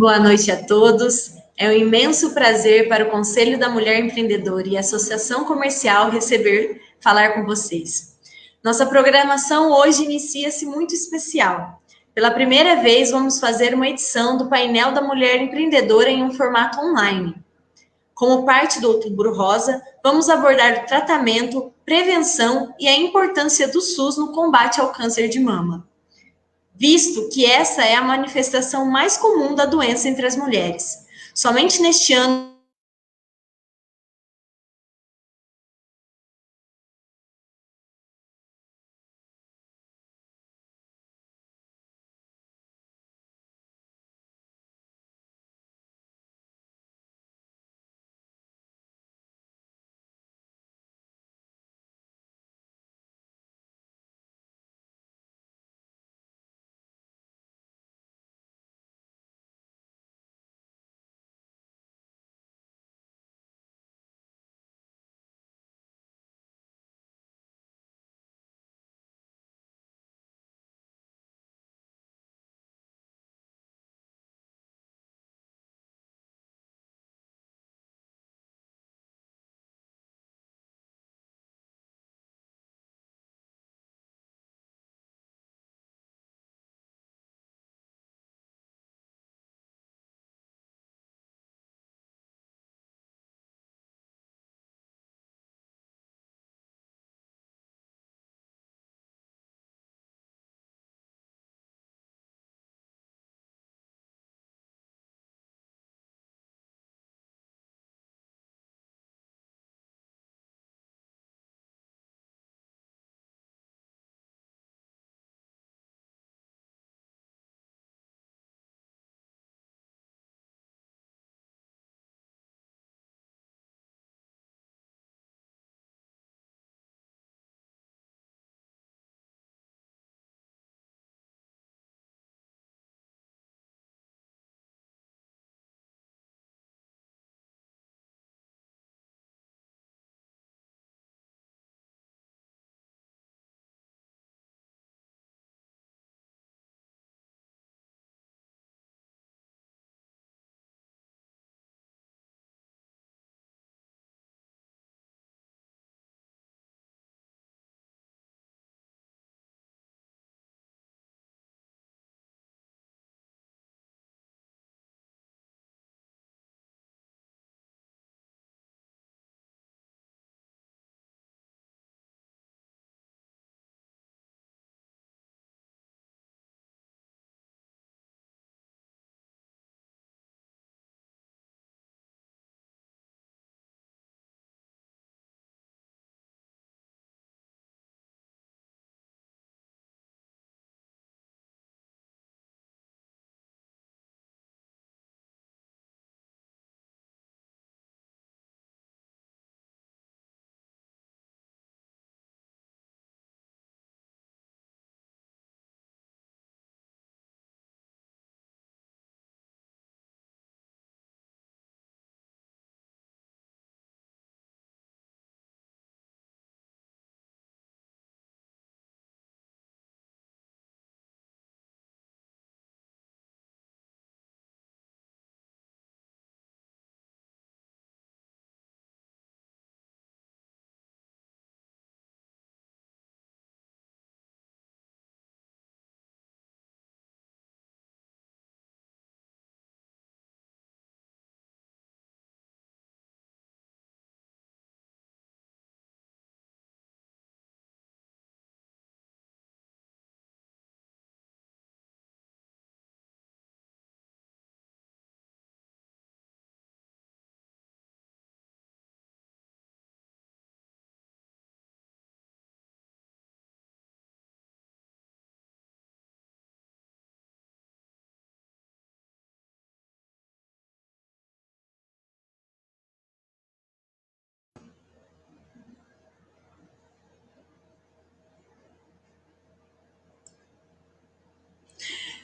Boa noite a todos. É um imenso prazer para o Conselho da Mulher Empreendedora e a Associação Comercial falar com vocês. Nossa programação hoje inicia-se muito especial. Pela primeira vez, vamos fazer uma edição do painel da Mulher Empreendedora em um formato online. Como parte do Outubro Rosa, vamos abordar o tratamento, prevenção e a importância do SUS no combate ao câncer de mama, visto que essa é a manifestação mais comum da doença entre as mulheres. Somente neste ano,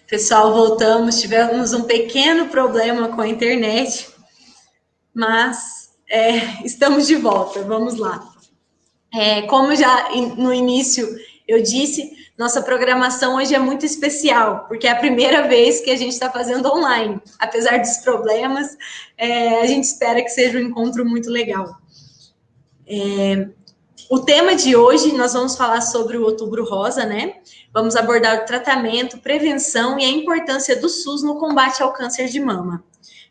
pessoal, voltamos, tivemos um pequeno problema com a internet, mas estamos de volta, vamos lá. Como já no início eu disse, nossa programação hoje é muito especial, porque é a primeira vez que a gente está fazendo online. Apesar dos problemas, a gente espera que seja um encontro muito legal. O tema de hoje, nós vamos falar sobre o Outubro Rosa, né? Vamos abordar o tratamento, prevenção e a importância do SUS no combate ao câncer de mama,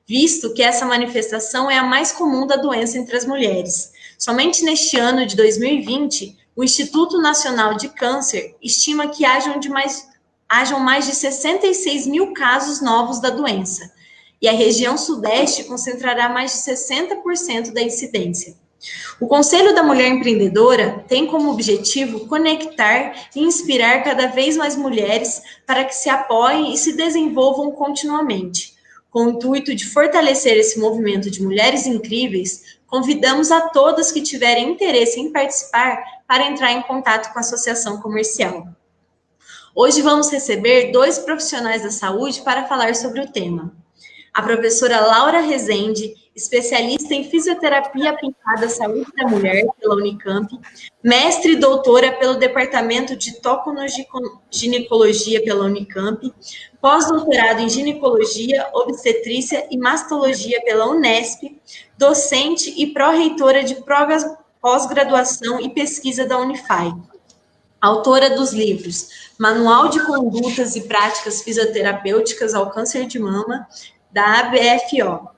visto que essa manifestação é a mais comum da doença entre as mulheres. Somente neste ano de 2020, o Instituto Nacional de Câncer estima que hajam mais de 66 mil casos novos da doença, e a região sudeste concentrará mais de 60% da incidência. O Conselho da Mulher Empreendedora tem como objetivo conectar e inspirar cada vez mais mulheres para que se apoiem e se desenvolvam continuamente. Com o intuito de fortalecer esse movimento de mulheres incríveis, convidamos a todas que tiverem interesse em participar para entrar em contato com a Associação Comercial. Hoje vamos receber 2 profissionais da saúde para falar sobre o tema. A professora Laura Rezende, especialista em fisioterapia aplicada à saúde da mulher pela Unicamp, mestre e doutora pelo Departamento de Toconoginecologia pela Unicamp, pós-doutorado em ginecologia, obstetrícia e mastologia pela Unesp, docente e pró-reitora de pós-graduação e pesquisa da Unify. Autora dos livros Manual de Condutas e Práticas Fisioterapêuticas ao Câncer de Mama, da ABFO.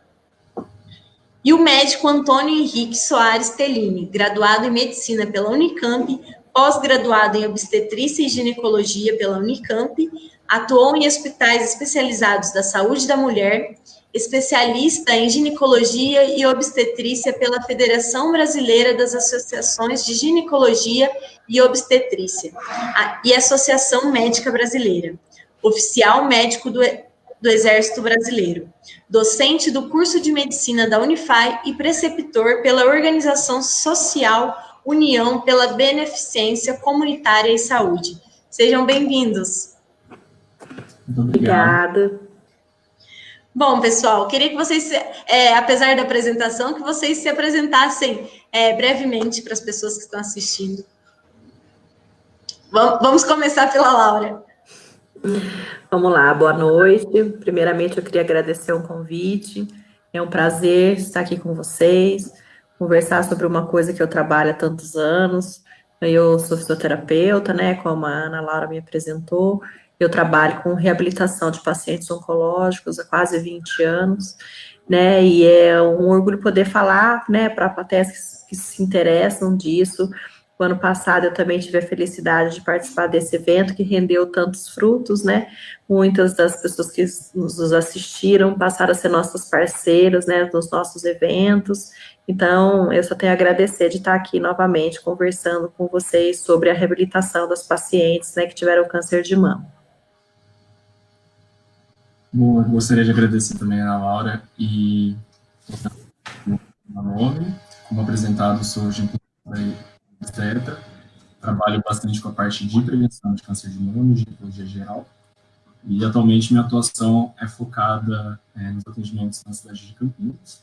E o médico Antônio Henrique Soares Tellini, graduado em Medicina pela Unicamp, pós-graduado em Obstetrícia e Ginecologia pela Unicamp, atuou em hospitais especializados da saúde da mulher, especialista em Ginecologia e Obstetrícia pela Federação Brasileira das Associações de Ginecologia e Obstetrícia e Associação Médica Brasileira, oficial médico do Exército Brasileiro, docente do curso de Medicina da Unify e preceptor pela organização social União pela Beneficência Comunitária e Saúde. Sejam bem-vindos. Muito obrigada. Bom, pessoal, queria que vocês, apesar da apresentação, que vocês se apresentassem brevemente para as pessoas que estão assistindo. Vamos começar pela Laura. Vamos lá, boa noite. Primeiramente, eu queria agradecer o convite. É um prazer estar aqui com vocês, conversar sobre uma coisa que eu trabalho há tantos anos. Eu sou fisioterapeuta, né, como a Ana Laura me apresentou. Eu trabalho com reabilitação de pacientes oncológicos há quase 20 anos, né, e é um orgulho poder falar, né, para plateias que se interessam disso. O ano passado eu também tive a felicidade de participar desse evento que rendeu tantos frutos, né? Muitas das pessoas que nos assistiram passaram a ser nossos parceiros, né, nos nossos eventos. Então, eu só tenho a agradecer de estar aqui novamente conversando com vocês sobre a reabilitação das pacientes, né, que tiveram câncer de mama. Bom, eu gostaria de agradecer também a Laura e meu nome. Como apresentado, sou obstetra, trabalho bastante com a parte de prevenção de câncer de mama, ginecologia geral, e atualmente minha atuação é focada nos atendimentos na cidade de Campinas.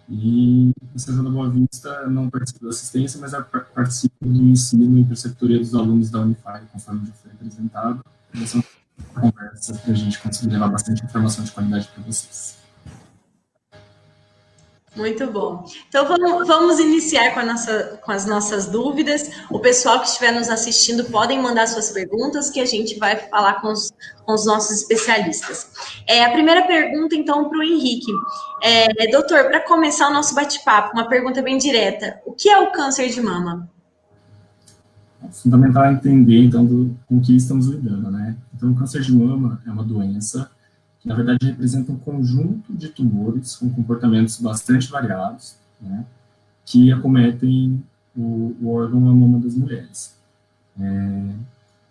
E em Santana da Boa Vista não participo da assistência, mas participo do ensino e preceptoria dos alunos da Unify, conforme já foi apresentado. Essa é uma conversa para a gente conseguir levar bastante informação de qualidade para vocês. Muito bom. Então, vamos iniciar com as nossas dúvidas. O pessoal que estiver nos assistindo podem mandar suas perguntas, que a gente vai falar com os nossos especialistas. A primeira pergunta, então, para o Henrique. Doutor, para começar o nosso bate-papo, uma pergunta bem direta. O que é o câncer de mama? É fundamental entender, então, com o que estamos lidando, né? Então, o câncer de mama é uma doença que, na verdade, representa um conjunto de tumores com comportamentos bastante variados, né, que acometem o órgão a mama das mulheres.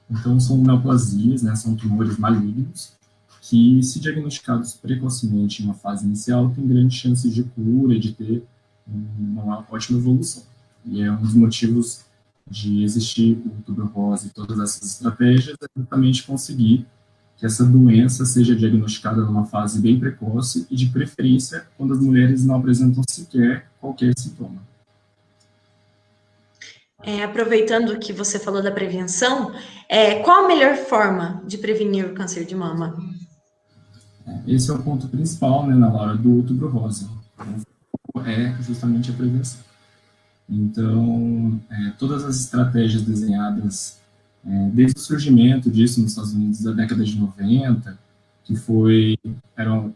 Então, são neoplasias, né, são tumores malignos, que, se diagnosticados precocemente em uma fase inicial, têm grandes chances de cura e de ter uma ótima evolução. E é um dos motivos de existir o Outubro Rosa e todas essas estratégias, é justamente conseguir que essa doença seja diagnosticada numa fase bem precoce e, de preferência, quando as mulheres não apresentam sequer qualquer sintoma. Aproveitando que você falou da prevenção, qual a melhor forma de prevenir o câncer de mama? Esse é o ponto principal, né, na hora do Outubro Rosa. É justamente a prevenção. Então, todas as estratégias desenhadas desde o surgimento disso nos Estados Unidos da década de 90, que eram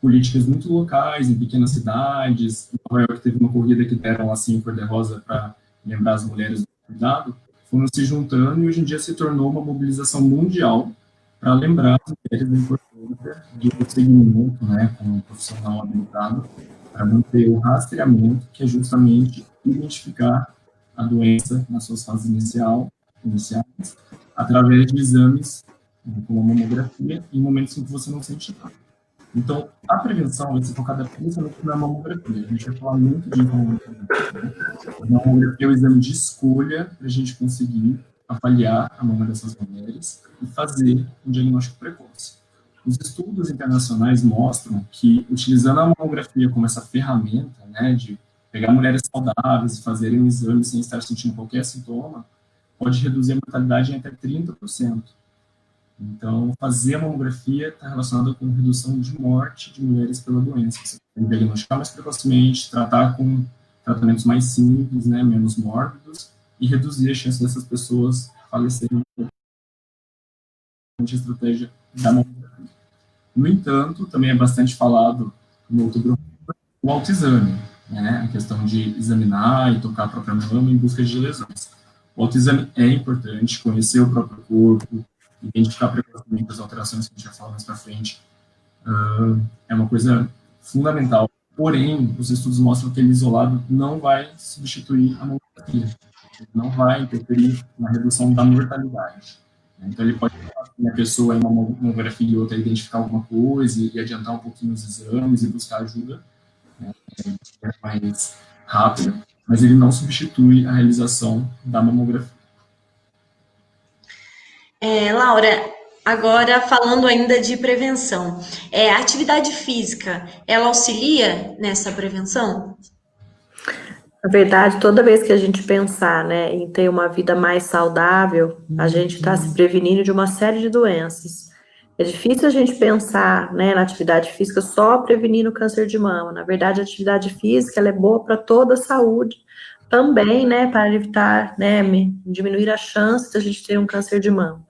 políticas muito locais, em pequenas cidades. Em Nova York teve uma corrida que deram assim cor-de-rosa para lembrar as mulheres do cuidado, foram se juntando e hoje em dia se tornou uma mobilização mundial para lembrar as mulheres da importância do segmento, né, com um profissional habilitado, para manter o rastreamento, que é justamente identificar a doença nas suas fases iniciais, através de exames, como a mamografia, em momentos em que você não sente nada. Então, a prevenção vai ser focada principalmente na mamografia. A gente vai falar muito de mamografia. A mamografia é o exame de escolha para a gente conseguir avaliar a mama dessas mulheres e fazer um diagnóstico precoce. Os estudos internacionais mostram que, utilizando a mamografia como essa ferramenta, né, de pegar mulheres saudáveis e fazerem um exame sem estar sentindo qualquer sintoma, pode reduzir a mortalidade em até 30%. Então, fazer a mamografia está relacionada com redução de morte de mulheres pela doença. Você tem que diagnosticar mais precocemente, tratar com tratamentos mais simples, né, menos mórbidos, e reduzir a chance dessas pessoas falecerem durante a estratégia da mamografia. No entanto, também é bastante falado no Outubro o autoexame, né, a questão de examinar e tocar a própria mama em busca de lesões. O autoexame é importante, conhecer o próprio corpo, identificar precocemente as alterações que a gente vai falar mais para frente, é uma coisa fundamental. Porém, os estudos mostram que ele isolado não vai substituir a mamografia, não vai interferir na redução da mortalidade. Então, ele pode falar que a pessoa em uma mamografia e outra identificar alguma coisa e adiantar um pouquinho os exames e buscar ajuda, mais rápida, mas ele não substitui a realização da mamografia. Laura, agora falando ainda de prevenção, a atividade física, ela auxilia nessa prevenção? Na verdade, toda vez que a gente pensar, né, em ter uma vida mais saudável, a gente está se prevenindo de uma série de doenças. É difícil a gente pensar, né, na atividade física só prevenindo o câncer de mama. Na verdade, a atividade física ela é boa para toda a saúde, também, né, para evitar, né, diminuir a chance de a gente ter um câncer de mama.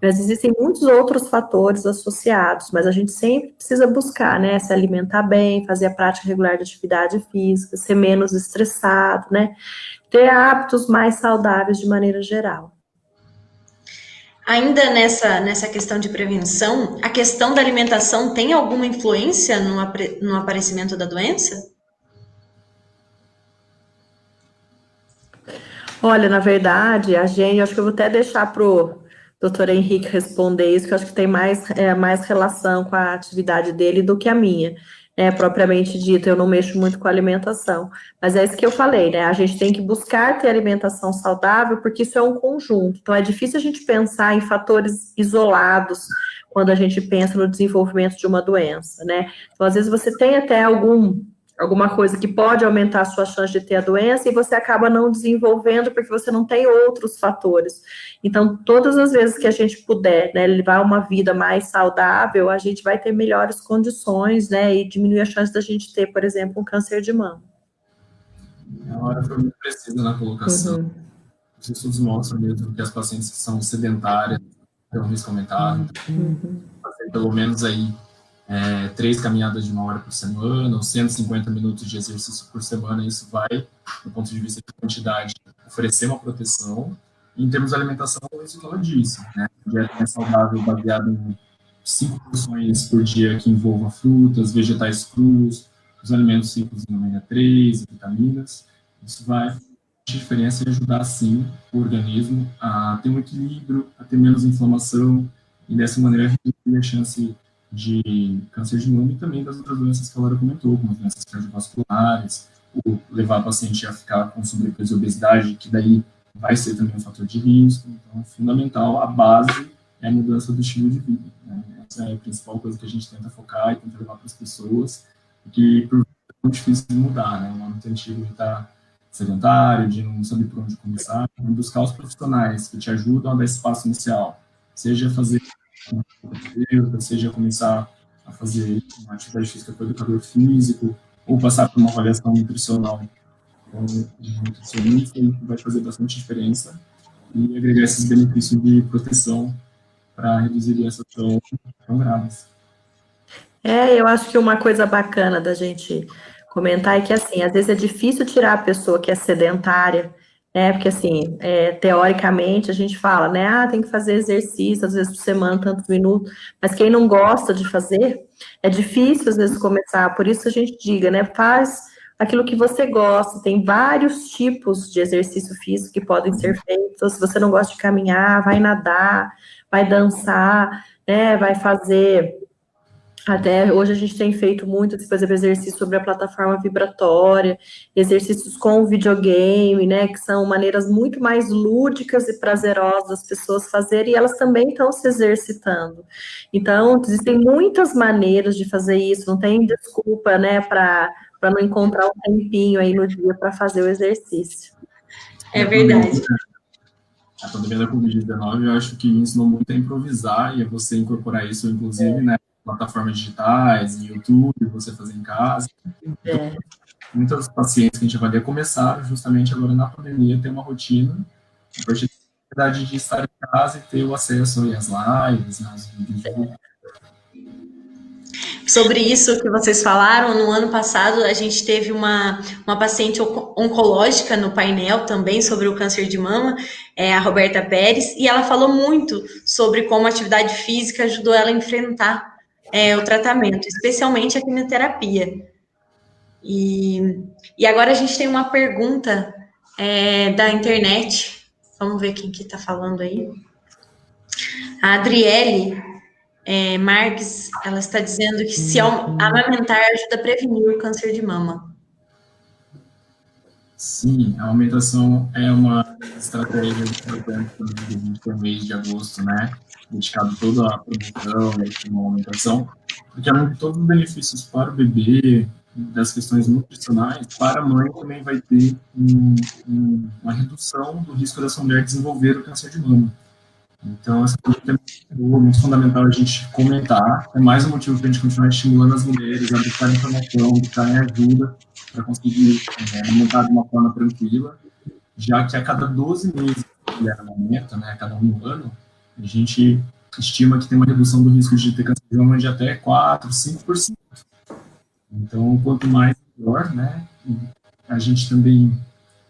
Mas existem muitos outros fatores associados, mas a gente sempre precisa buscar, né, se alimentar bem, fazer a prática regular de atividade física, ser menos estressado, né, ter hábitos mais saudáveis de maneira geral. Ainda nessa questão de prevenção, a questão da alimentação tem alguma influência no aparecimento da doença? Olha, na verdade, acho que eu vou até deixar pro doutor Henrique responder isso, que eu acho que tem mais relação com a atividade dele do que a minha, né, propriamente dita, eu não mexo muito com a alimentação, mas é isso que eu falei, né, a gente tem que buscar ter alimentação saudável, porque isso é um conjunto, então é difícil a gente pensar em fatores isolados, quando a gente pensa no desenvolvimento de uma doença, né, então às vezes você tem até alguma coisa que pode aumentar a sua chance de ter a doença e você acaba não desenvolvendo porque você não tem outros fatores. Então, todas as vezes que a gente puder, né, levar uma vida mais saudável, a gente vai ter melhores condições, né, e diminuir a chance da gente ter, por exemplo, um câncer de mama. A hora foi muito precisa na colocação. Uhum. Os estudos mostram mesmo que as pacientes que são sedentárias têm um risco aumentado, então, fazer pelo menos aí 3 caminhadas de 1 hora por semana, ou 150 minutos de exercício por semana, isso vai, do ponto de vista de quantidade, oferecer uma proteção. E em termos de alimentação, isso que ela disse, né? A dieta é saudável, baseada em 5 porções por dia que envolvam frutas, vegetais crus, os alimentos ricos em ômega 3, vitaminas. Isso vai fazer diferença e ajudar, sim, o organismo a ter um equilíbrio, a ter menos inflamação, e dessa maneira reduzir a chance de câncer de mama e também das outras doenças que a Laura comentou, como as doenças cardiovasculares, o levar a paciente a ficar com sobrepeso e obesidade, que daí vai ser também um fator de risco. Então, fundamental, a base é a mudança do estilo de vida, né? Essa é a principal coisa que a gente tenta focar e tenta levar para as pessoas, que por vezes é muito difícil de mudar, né? O hábito antigo está sedentário, de não saber por onde começar, buscar os profissionais que te ajudam a dar esse passo inicial, seja fazer seja começar a fazer uma atividade física com o educador físico, ou passar por uma avaliação nutricional com um nutricionista, isso vai fazer bastante diferença e agregar esses benefícios de proteção para reduzir doenças tão graves. Eu acho que uma coisa bacana da gente comentar é que, assim, às vezes é difícil tirar a pessoa que é sedentária, né? Porque, assim, teoricamente a gente fala, né? Ah, tem que fazer exercício, às vezes por semana, tantos minutos, mas quem não gosta de fazer, é difícil, às vezes, começar. Por isso a gente diga, né? Faz aquilo que você gosta. Tem vários tipos de exercício físico que podem ser feitos. Se você não gosta de caminhar, vai nadar, vai dançar, né? Vai fazer. Até hoje a gente tem feito muito, por exemplo, exercícios sobre a plataforma vibratória, exercícios com videogame, né, que são maneiras muito mais lúdicas e prazerosas das pessoas fazerem, e elas também estão se exercitando. Então, existem muitas maneiras de fazer isso, não tem desculpa, né, para não encontrar um tempinho aí no dia para fazer o exercício. É verdade. A pandemia da Covid-19, eu acho que me ensinou muito a improvisar e a você incorporar isso, inclusive, né, plataformas digitais, em YouTube, você fazer em casa. Então, muitos pacientes que a gente avalia começaram justamente agora na pandemia a ter uma rotina, a partir da necessidade de estar em casa e ter o acesso às lives, aos vídeos. Sobre isso que vocês falaram, no ano passado a gente teve uma paciente oncológica no painel também sobre o câncer de mama, a Roberta Pérez, e ela falou muito sobre como a atividade física ajudou ela a enfrentar o tratamento, especialmente a quimioterapia. E agora a gente tem uma pergunta da internet. Vamos ver quem que está falando aí. A Adriele Marques, ela está dizendo que se amamentar ajuda a prevenir o câncer de mama. Sim, a amamentação é uma estratégia importante no mês de agosto, né? Dedicado toda a promoção e a amamentação, porque além de todos os benefícios para o bebê, das questões nutricionais, para a mãe também vai ter uma redução do risco dessa mulher desenvolver o câncer de mama. Então, essa pergunta é muito fundamental a gente comentar. É mais um motivo para a gente continuar estimulando as mulheres a buscar informação, buscarem ajuda para conseguir amamentar de uma forma tranquila, já que a cada 12 meses que a mulher amamenta, né, a cada um ano, a gente estima que tem uma redução do risco de ter câncer de mama de até 4%, 5%. Então, quanto mais, melhor, né? A gente também,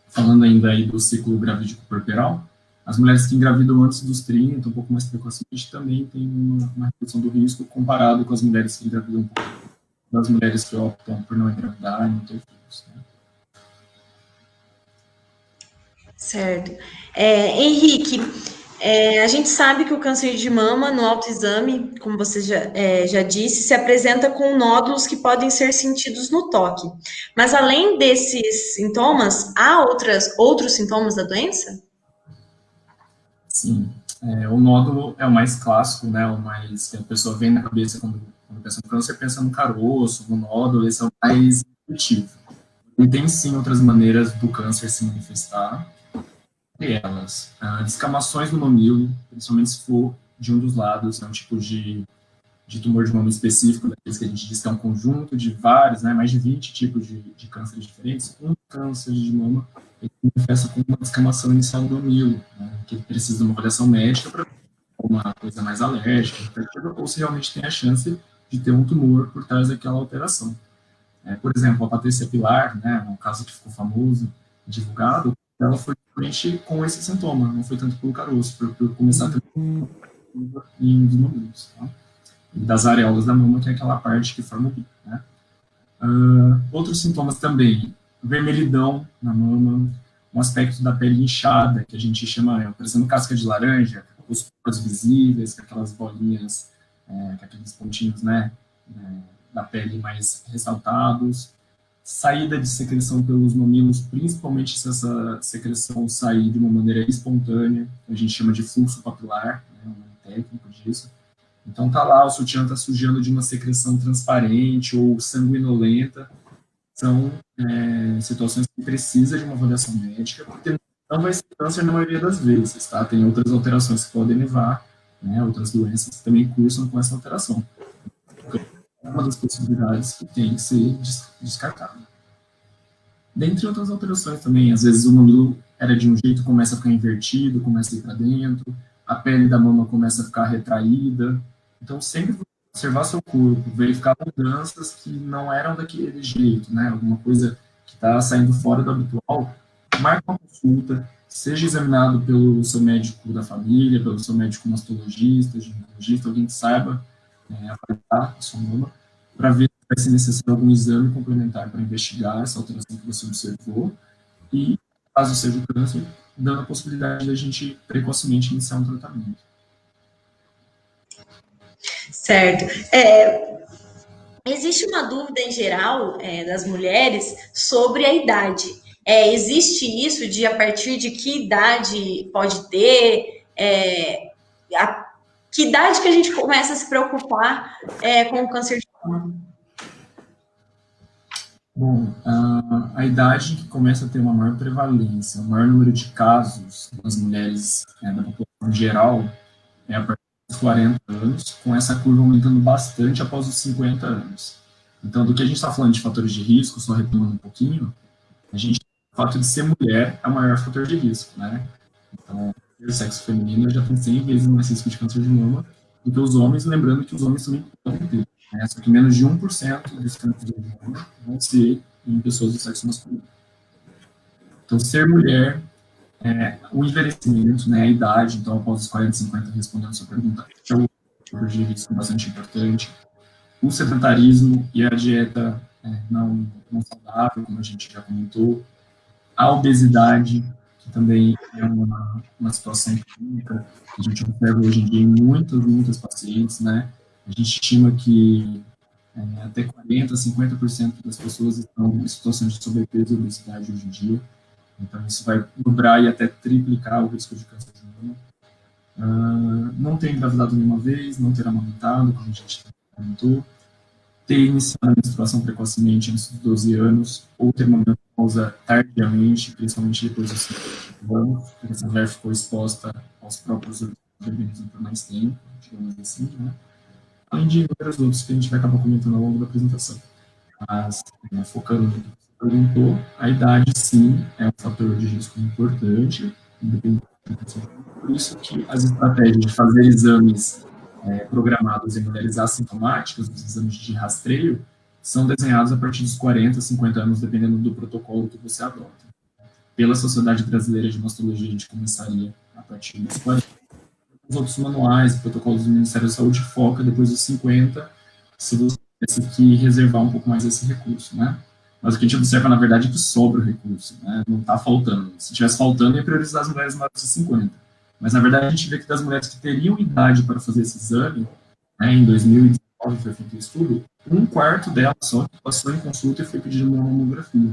falando ainda aí do ciclo gravídico puerperal, as mulheres que engravidam antes dos 30, um pouco mais precocemente, também tem uma redução do risco comparado com as mulheres que engravidam um pouco, das mulheres que optam por não engravidar e não ter filhos. Né? Certo. Henrique, a gente sabe que o câncer de mama, no autoexame, como você já disse, se apresenta com nódulos que podem ser sentidos no toque. Mas além desses sintomas, há outros sintomas da doença? Sim. O nódulo é o mais clássico, né? O mais que a pessoa vem na cabeça quando pensa no câncer, pensa no caroço, no nódulo, esse é o mais intuitivo. E tem sim outras maneiras do câncer se manifestar. E elas, descamações no mamilo, principalmente se for de um dos lados, é um tipo de tumor de mama específico, daqueles que a gente diz que é um conjunto de vários, né, mais de 20 tipos de cânceres diferentes. Um câncer de mama ele manifesta com uma descamação inicial no mamilo, né, que ele precisa de uma avaliação médica para uma coisa mais alérgica, ou se realmente tem a chance de ter um tumor por trás daquela alteração. Por exemplo, a Patrícia Pilar, né, um caso que ficou famoso, divulgado, ela foi doente com esse sintoma, não foi tanto pelo caroço, foi por começar a ter em um dos mamilos, tá? E das areolas da mama, que é aquela parte que forma o bico, né? Outros sintomas também, vermelhidão na mama, um aspecto da pele inchada, que a gente chama, parecendo casca de laranja, os poros visíveis, com aquelas bolinhas, com aqueles pontinhos, né, da pele mais ressaltados, saída de secreção pelos mamilos, principalmente se essa secreção sair de uma maneira espontânea, a gente chama de fluxo papilar, né, um nome técnico disso. Então tá lá, o sutiã tá sujando de uma secreção transparente ou sanguinolenta, são situações que precisam de uma avaliação médica, porque não vai ser câncer na maioria das vezes, tá? Tem outras alterações que podem levar, né, outras doenças que também cursam com essa alteração. É uma das possibilidades que tem que ser descartada. Dentre outras alterações também, às vezes o mamilo era de um jeito, começa a ficar invertido, começa a ir para dentro, a pele da mama começa a ficar retraída. Então, sempre observar seu corpo, verificar mudanças que não eram daquele jeito, né? Alguma coisa que está saindo fora do habitual, marque uma consulta, seja examinado pelo seu médico da família, pelo seu médico mastologista, ginecologista, alguém que saiba avaliar a sua mama, para ver se vai ser necessário algum exame complementar para investigar essa alteração que você observou e, caso seja o câncer, dando a possibilidade da gente precocemente iniciar um tratamento. Certo. Existe uma dúvida em geral das mulheres sobre a idade. Existe isso de a partir de que idade pode ter? Que idade que a gente começa a se preocupar com o câncer de mama? Bom, a idade que começa a ter uma maior prevalência, o maior número de casos nas mulheres da população geral é a partir dos 40 anos, com essa curva aumentando bastante após os 50 anos. Então, do que a gente está falando de fatores de risco, só retomando um pouquinho, o fato de ser mulher é o maior fator de risco, né? Então, o sexo feminino já tem 100 vezes mais risco de câncer de mama do que os homens, lembrando que os homens também podem ter. Só que menos de 1% dos cânceres de mama vão ser em pessoas do sexo masculino. Então, ser mulher, o envelhecimento, né, a idade, então, após os 40, 50, respondendo a sua pergunta, é um fator de risco bastante importante. O sedentarismo e a dieta não saudável, como a gente já comentou. A obesidade, que também é uma situação clínica que a gente observa hoje em dia em muitas pacientes, né? A gente estima que até 40%, 50% das pessoas estão em situações de sobrepeso e obesidade hoje em dia. Então, isso vai dobrar e até triplicar o risco de câncer de mama. Não ter engravidado nenhuma vez, não ter amamentado, como a gente comentou, ter iniciado a menstruação precocemente antes dos 12 anos, ou ter uma menopausa tardiamente, principalmente depois dos 50 anos, porque essa mulher ficou exposta aos próprios organismos por mais tempo, digamos assim, né? Além de inúmeros outros que a gente vai acabar comentando ao longo da apresentação. Mas, focando no que você perguntou, a idade, sim, é um fator de risco importante, independente do que seja. Por isso que as estratégias de fazer exames programados em mulheres assintomáticas, os exames de rastreio, são desenhados a partir dos 40, 50 anos, dependendo do protocolo que você adota. Pela Sociedade Brasileira de Mastologia, a gente começaria a partir dos 40. Os outros manuais, protocolos do Ministério da Saúde, foca depois dos 50, se você tivesse que reservar um pouco mais esse recurso, né? Mas o que a gente observa, na verdade, é que sobra o recurso, né? Não está faltando. Se estivesse faltando, ia priorizar as mulheres maiores de 50. Mas, na verdade, a gente vê que das mulheres que teriam idade para fazer esse exame, né, em 2019 foi feito um estudo, 1/4 delas só passou em consulta e foi pedindo uma mamografia.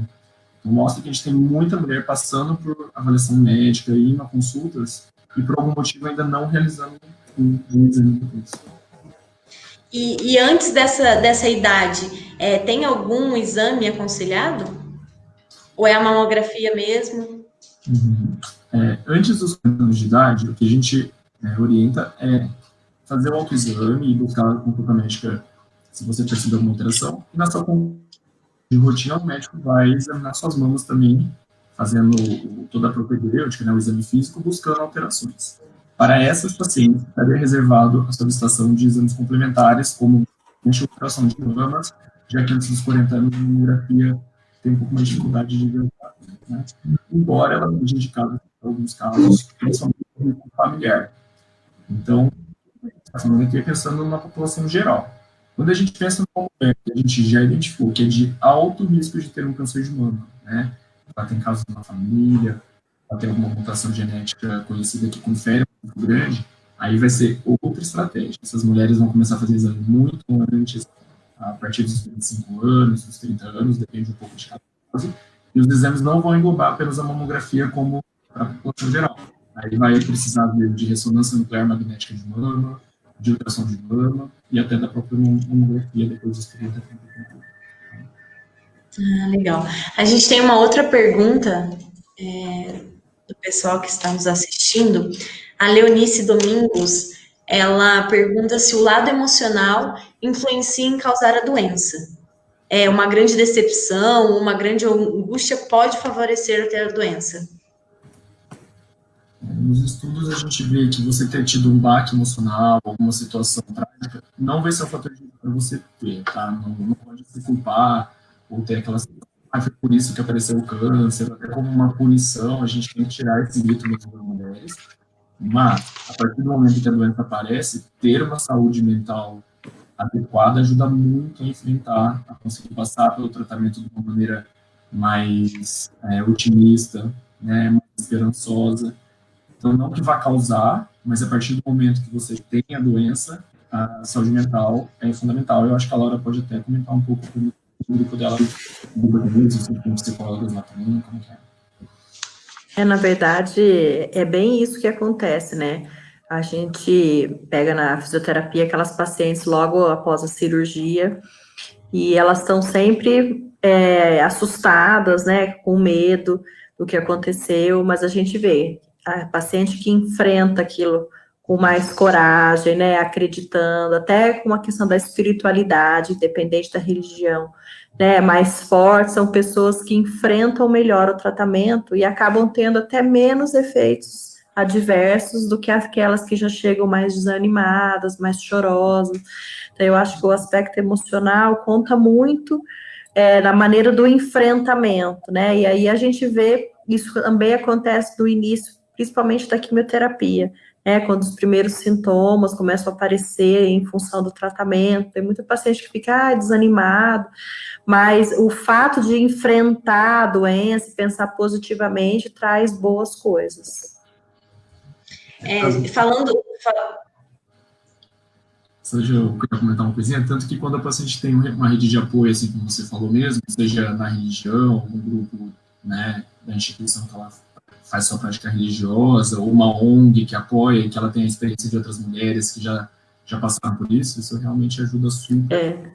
Então, mostra que a gente tem muita mulher passando por avaliação médica e indo a consultas e, por algum motivo, ainda não realizando um exame depois. E antes dessa idade, tem algum exame aconselhado? Ou é a mamografia mesmo? Antes dos 40 anos de idade, o que a gente orienta é fazer o autoexame e buscar a consulta médica se você perceber alguma alteração. E na sua consulta de rotina, o médico vai examinar suas mamas também, fazendo toda a propedêutica, né, o exame físico, buscando alterações. Para essas pacientes, estaria reservado a solicitação de exames complementares, como ultrassom de mamas, já que antes dos 40 anos, a mamografia tem um pouco mais de dificuldade de identificar, né? Embora ela seja indicada em alguns casos, principalmente no familiar. Então, está falando aqui pensando na população geral. Quando a gente pensa no mulher, a gente já identificou que é de alto risco de ter um câncer de mama, né? Ela tem casos na família, ela tem alguma mutação genética conhecida que confere um risco grande, aí vai ser outra estratégia. Essas mulheres vão começar a fazer exame muito antes, a partir dos 25 anos, dos 30 anos, depende um pouco de cada caso, e os exames não vão englobar apenas a mamografia como para a população geral. Aí vai precisar de ressonância nuclear magnética de mama, de ultrassom de mama e até da própria mamografia depois dos 30 anos. Ah, legal. A gente tem uma outra pergunta do pessoal que está nos assistindo. A Leonice Domingos, ela pergunta se o lado emocional influencia em causar a doença. É uma grande decepção, uma grande angústia pode favorecer até a doença. Nos estudos a gente vê que você ter tido um baque emocional, alguma situação trágica, não vai ser um fator de para você ter, tá? Não pode se culpar ou ter aquela situação, foi por isso que apareceu o câncer, até como uma punição, a gente tem que tirar esse mito das mulheres. Mas, a partir do momento que a doença aparece, ter uma saúde mental adequada ajuda muito a enfrentar, a conseguir passar pelo tratamento de uma maneira mais otimista, né, mais esperançosa. Então, não que vá causar, mas a partir do momento que você tem a doença, a saúde mental é fundamental. Eu acho que a Laura pode até comentar um pouco com o grupo dela, com psicólogos lá também, como que é. Na verdade, é bem isso que acontece, né? A gente pega na fisioterapia aquelas pacientes logo após a cirurgia e elas estão sempre assustadas, né? Com medo do que aconteceu, mas a gente vê a paciente que enfrenta aquilo com mais coragem, né? Acreditando, até com a questão da espiritualidade, independente da religião, né, mais fortes, são pessoas que enfrentam melhor o tratamento e acabam tendo até menos efeitos adversos do que aquelas que já chegam mais desanimadas, mais chorosas. Então, eu acho que o aspecto emocional conta muito na maneira do enfrentamento, né, e aí a gente vê, isso também acontece no início, principalmente da quimioterapia, né, quando os primeiros sintomas começam a aparecer em função do tratamento, tem muita paciente que fica desanimado, mas o fato de enfrentar a doença e pensar positivamente traz boas coisas. Falando. Seja, eu quero comentar uma coisinha, tanto que quando a paciente tem uma rede de apoio, assim como você falou mesmo, seja na religião, no grupo, né, da instituição que ela faz sua prática religiosa, ou uma ONG que apoia e que ela tem a experiência de outras mulheres que já passaram por isso realmente ajuda super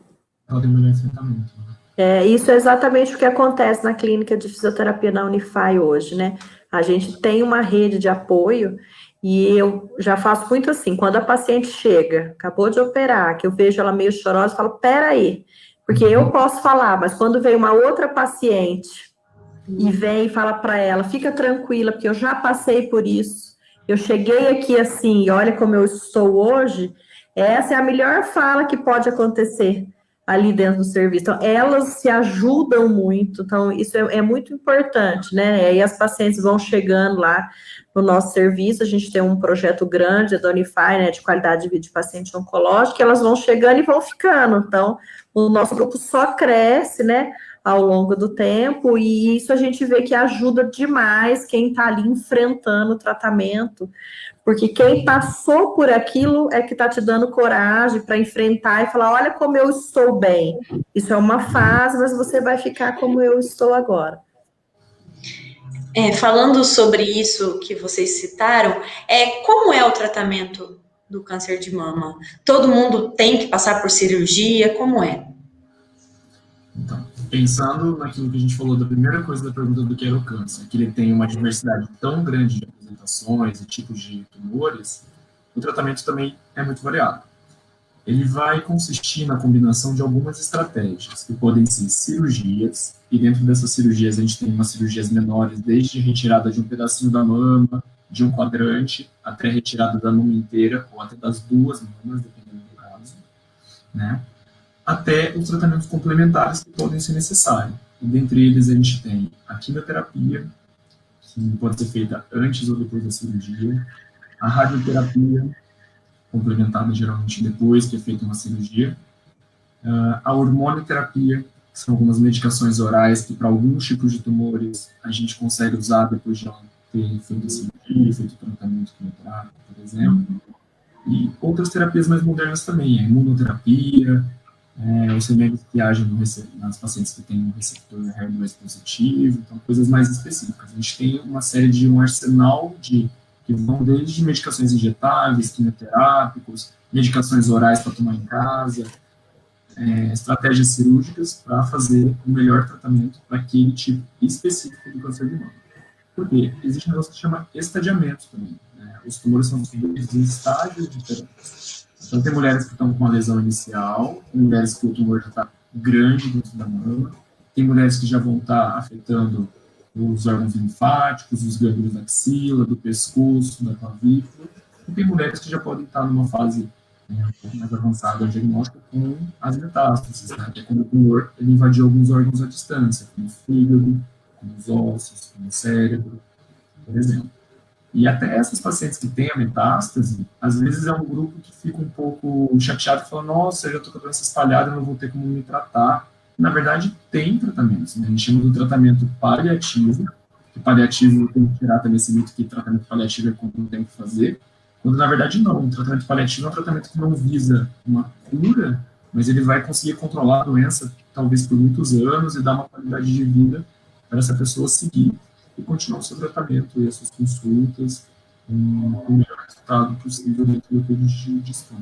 ela tem um melhor enfrentamento. Né? Isso é exatamente o que acontece na clínica de fisioterapia na Unify hoje, né? A gente tem uma rede de apoio e eu já faço muito assim, quando a paciente chega, acabou de operar, que eu vejo ela meio chorosa, eu falo, peraí, porque eu posso falar, mas quando vem uma outra paciente e vem e fala para ela, fica tranquila, porque eu já passei por isso, eu cheguei aqui assim, e olha como eu estou hoje, essa é a melhor fala que pode acontecer ali dentro do serviço. Então, elas se ajudam muito, então isso é muito importante, né? E aí as pacientes vão chegando lá no nosso serviço, a gente tem um projeto grande, a Donify, né, de qualidade de vida de paciente oncológico, elas vão chegando e vão ficando, então o nosso grupo só cresce, né, ao longo do tempo, e isso a gente vê que ajuda demais quem está ali enfrentando o tratamento, porque quem passou por aquilo é que está te dando coragem para enfrentar e falar, olha como eu estou bem. Isso é uma fase, mas você vai ficar como eu estou agora. Falando sobre isso que vocês citaram, como é o tratamento do câncer de mama? Todo mundo tem que passar por cirurgia? Como é? Então, pensando naquilo que a gente falou da primeira coisa da pergunta do que era o câncer, que ele tem uma diversidade tão grande de apresentações e tipos de tumores, o tratamento também é muito variado. Ele vai consistir na combinação de algumas estratégias, que podem ser cirurgias, e dentro dessas cirurgias a gente tem umas cirurgias menores, desde retirada de um pedacinho da mama, de um quadrante, até retirada da mama inteira, ou até das duas mamas, dependendo do caso, né? Até os tratamentos complementares que podem ser necessários. E dentre eles a gente tem a quimioterapia, que pode ser feita antes ou depois da cirurgia, a radioterapia, complementada geralmente depois que é feita uma cirurgia, a hormonioterapia, que são algumas medicações orais que para alguns tipos de tumores a gente consegue usar depois de ter feito a cirurgia, feito o tratamento quimioterápico, por exemplo, e outras terapias mais modernas também, a imunoterapia, os remédios que agem nas pacientes que têm um receptor HER2 positivo, então coisas mais específicas. A gente tem uma série de um arsenal que vão desde medicações injetáveis, quimioterápicos, medicações orais para tomar em casa, estratégias cirúrgicas para fazer o melhor tratamento para aquele tipo específico do câncer de mama. Por quê? Existe um negócio que se chama estadiamento também. Né? Os tumores são divididos em estágios diferentes. Então, tem mulheres que estão com uma lesão inicial, tem mulheres que o tumor já está grande dentro da mama, tem mulheres que já vão estar afetando os órgãos linfáticos, os gânglios da axila, do pescoço, da clavícula, e tem mulheres que já podem estar numa fase um pouco mais avançada diagnóstica com as metástases, né? Que é quando o tumor ele invadiu alguns órgãos à distância, como o fígado, como os ossos, como o cérebro, por exemplo. E até essas pacientes que têm a metástase, às vezes é um grupo que fica um pouco chateado e fala, nossa, eu já estou com a doença espalhada, não vou ter como me tratar. Na verdade, tem tratamentos, né? A gente chama do tratamento paliativo, que paliativo tem que tirar também esse mito que tratamento paliativo é quando não tem o que fazer, quando na verdade não. O tratamento paliativo é um tratamento que não visa uma cura, mas ele vai conseguir controlar a doença, talvez por muitos anos, e dar uma qualidade de vida para essa pessoa seguir e continuar o seu tratamento e as suas consultas com o melhor resultado possível dentro do que a gente dispõe.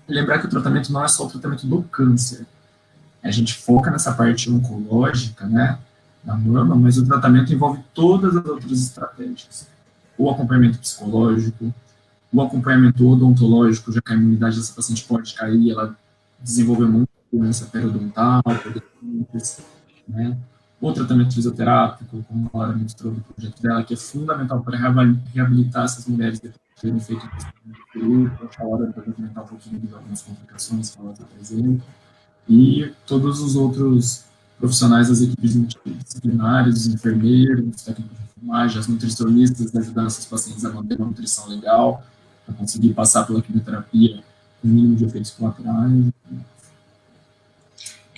Lembrar que o tratamento não é só o tratamento do câncer. A gente foca nessa parte oncológica, né, da mama, mas o tratamento envolve todas as outras estratégias. O acompanhamento psicológico, o acompanhamento odontológico, já que a imunidade dessa paciente pode cair, ela desenvolveu muita doença periodontal, periodontitis, né, o tratamento fisioterápico, como a Laura mostrou no projeto dela, que é fundamental para reabilitar essas mulheres depois de terem feito o cirúrgico, a hora de aumentar um pouquinho de algumas complicações que elas apresentam, e todos os outros profissionais das equipes multidisciplinares, os enfermeiros, os técnicos de enfermagem, as nutricionistas, ajudar esses pacientes a manter uma nutrição legal, para conseguir passar pela quimioterapia com o mínimo de efeitos colaterais.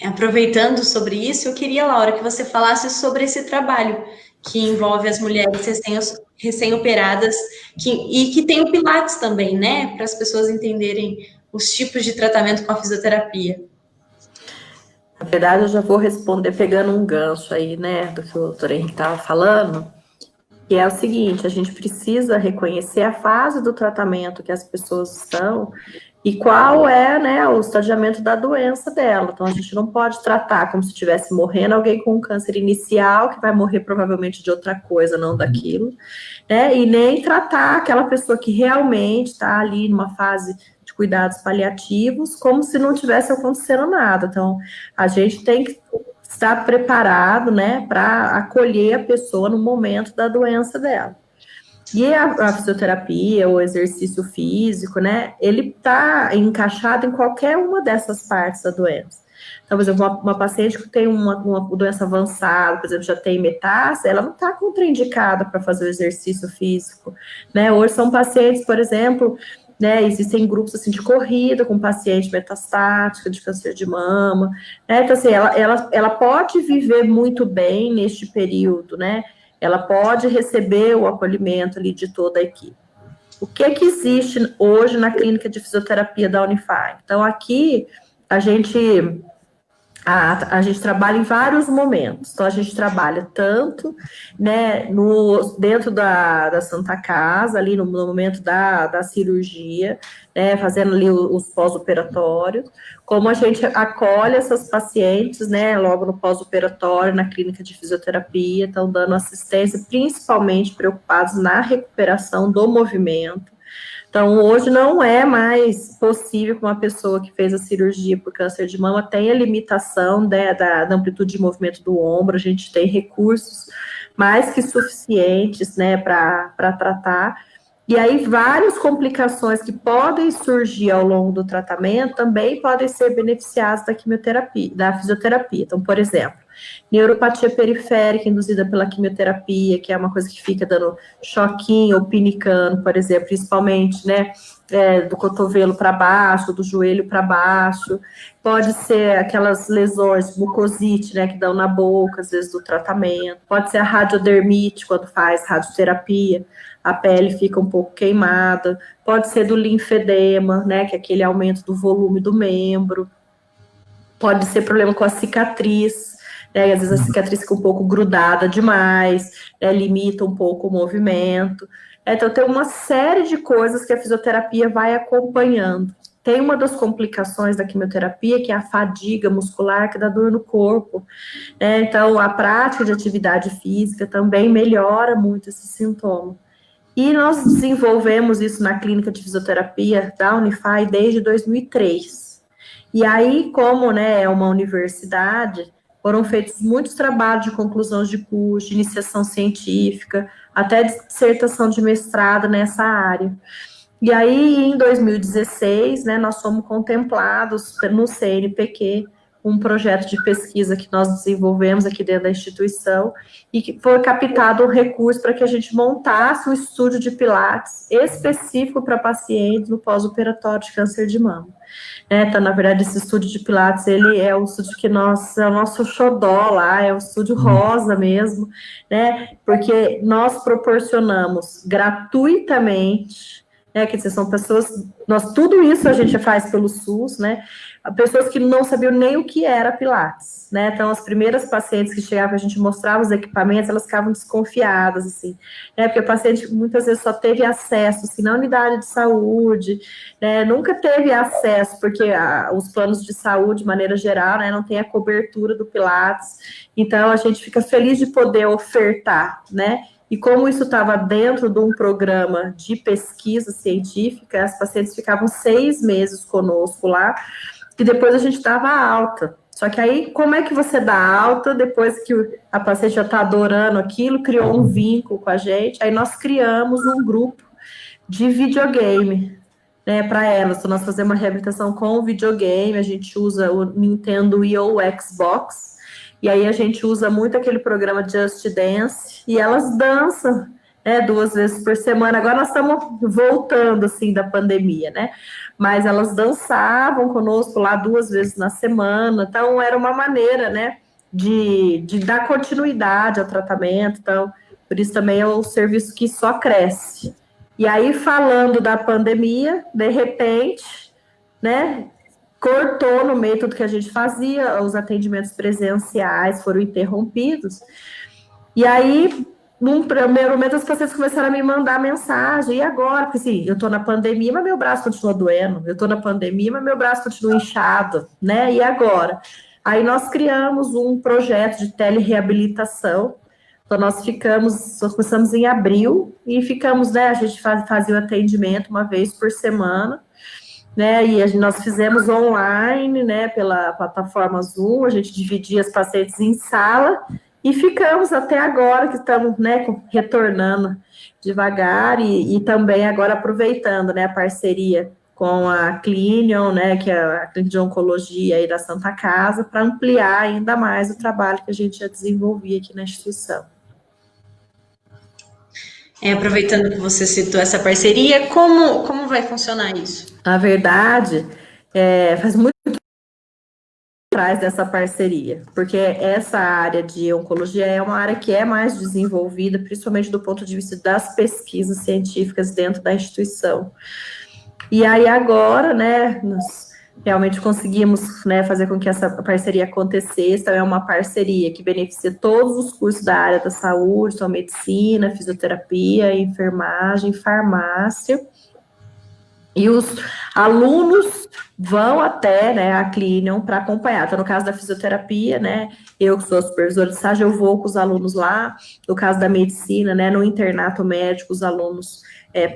Aproveitando sobre isso, eu queria, Laura, que você falasse sobre esse trabalho que envolve as mulheres recém-operadas e que tem o Pilates também, né? Para as pessoas entenderem os tipos de tratamento com a fisioterapia. Na verdade, eu já vou responder pegando um gancho aí, né, do que o doutor Henrique estava falando, que é o seguinte, a gente precisa reconhecer a fase do tratamento que as pessoas estão e qual é, né, o estadiamento da doença dela. Então, a gente não pode tratar como se estivesse morrendo alguém com um câncer inicial, que vai morrer provavelmente de outra coisa, não daquilo, né, e nem tratar aquela pessoa que realmente está ali numa fase de cuidados paliativos, como se não tivesse acontecendo nada. Então, a gente tem que estar preparado, né, para acolher a pessoa no momento da doença dela. E a fisioterapia, o exercício físico, né, ele está encaixado em qualquer uma dessas partes da doença. Então, por exemplo, uma paciente que tem uma doença avançada, por exemplo, já tem metástase, ela não está contraindicada para fazer o exercício físico, né? Hoje são pacientes, por exemplo, né, existem grupos assim de corrida com paciente metastática de câncer de mama, né? Então, assim, ela pode viver muito bem neste período, né? Ela pode receber o acolhimento ali de toda a equipe. O que existe hoje na clínica de fisioterapia da Unify? Então, aqui a gente trabalha em vários momentos. Então, a gente trabalha tanto, né, dentro da Santa Casa, ali no momento da cirurgia, né, fazendo ali os pós-operatórios, como a gente acolhe essas pacientes, né, logo no pós-operatório, na clínica de fisioterapia, estão dando assistência, principalmente preocupados na recuperação do movimento. Então, hoje não é mais possível que uma pessoa que fez a cirurgia por câncer de mama tenha limitação, né, da amplitude de movimento do ombro. A gente tem recursos mais que suficientes, né, para tratar. E aí, várias complicações que podem surgir ao longo do tratamento também podem ser beneficiadas da quimioterapia, da fisioterapia. Então, por exemplo, neuropatia periférica induzida pela quimioterapia, que é uma coisa que fica dando choquinho ou pinicando, por exemplo, principalmente, né, do cotovelo para baixo, do joelho para baixo. Pode ser aquelas lesões, mucosite, né, que dão na boca, às vezes, do tratamento. Pode ser a radiodermite, quando faz radioterapia, a pele fica um pouco queimada. Pode ser do linfedema, né, que é aquele aumento do volume do membro. Pode ser problema com a cicatriz, né, às vezes a cicatriz fica um pouco grudada demais, né, limita um pouco o movimento. Então, tem uma série de coisas que a fisioterapia vai acompanhando. tem uma das complicações da quimioterapia, que é a fadiga muscular, que dá dor no corpo, né? Então, a prática de atividade física também melhora muito esse sintoma. E nós desenvolvemos isso na clínica de fisioterapia da Unify desde 2003. E aí, como, né, é uma universidade, foram feitos muitos trabalhos de conclusão de curso, de iniciação científica, até dissertação de mestrado nessa área. E aí, em 2016, né, nós fomos contemplados no CNPq, um projeto de pesquisa que nós desenvolvemos aqui dentro da instituição, e que foi captado um recurso para que a gente montasse um estúdio de Pilates específico para pacientes no pós-operatório de câncer de mama. Então, na verdade, esse estúdio de Pilates, ele é o estúdio que é o nosso xodó lá, é o estúdio rosa mesmo, né? Porque nós proporcionamos gratuitamente, quer dizer, são pessoas, tudo isso a gente faz pelo SUS, né? Pessoas que não sabiam nem o que era Pilates, né? Então, as primeiras pacientes que chegavam, a gente mostrava os equipamentos, elas ficavam desconfiadas, assim, né? Porque a paciente muitas vezes só teve acesso, assim, na unidade de saúde, né? Nunca teve acesso, porque os planos de saúde, de maneira geral, né, não tem a cobertura do Pilates. Então, a gente fica feliz de poder ofertar, né? E como isso estava dentro de um programa de pesquisa científica, as pacientes ficavam 6 meses conosco lá, e depois a gente dava alta. Só que aí, como é que você dá alta depois que a paciente já está adorando aquilo, criou um vínculo com a gente? Aí nós criamos um grupo de videogame, né, para elas. Então, nós fazemos uma reabilitação com videogame, a gente usa o Nintendo Wii ou o Xbox, e aí a gente usa muito aquele programa Just Dance, e elas dançam, né, 2 vezes por semana. Agora nós estamos voltando, assim, da pandemia, né? Mas elas dançavam conosco lá 2 vezes na semana. Então, era uma maneira, né, de dar continuidade ao tratamento. Então, por isso também é um serviço que só cresce. E aí, falando da pandemia, de repente, né, cortou no meio tudo que a gente fazia, os atendimentos presenciais foram interrompidos, e aí, num primeiro momento, as pacientes começaram a me mandar mensagem, e agora? Porque assim, eu tô na pandemia, mas meu braço continua doendo, eu tô na pandemia, mas meu braço continua inchado, né, e agora? Aí nós criamos um projeto de telereabilitação. Então, nós começamos em abril, e ficamos, né, a gente fazia o atendimento uma vez por semana, né, e nós fizemos online, né, pela plataforma Zoom, a gente dividia as pacientes em sala, e ficamos até agora, que estamos, né, retornando devagar, e também agora aproveitando, né, a parceria com a Clinion, né, que é a clínica de oncologia aí da Santa Casa, para ampliar ainda mais o trabalho que a gente já desenvolvia aqui na instituição. Aproveitando que você citou essa parceria, como vai funcionar isso? Na verdade, faz muito atrás dessa parceria, porque essa área de oncologia é uma área que é mais desenvolvida, principalmente do ponto de vista das pesquisas científicas dentro da instituição. E aí agora, né, nós realmente conseguimos, né, fazer com que essa parceria acontecesse. Então, é uma parceria que beneficia todos os cursos da área da saúde, então medicina, fisioterapia, enfermagem, farmácia. E os alunos vão até, né, a Clinion para acompanhar. Então, no caso da fisioterapia, né, eu que sou a supervisora de estágio, eu vou com os alunos lá. No caso da medicina, né, no internato médico, os alunos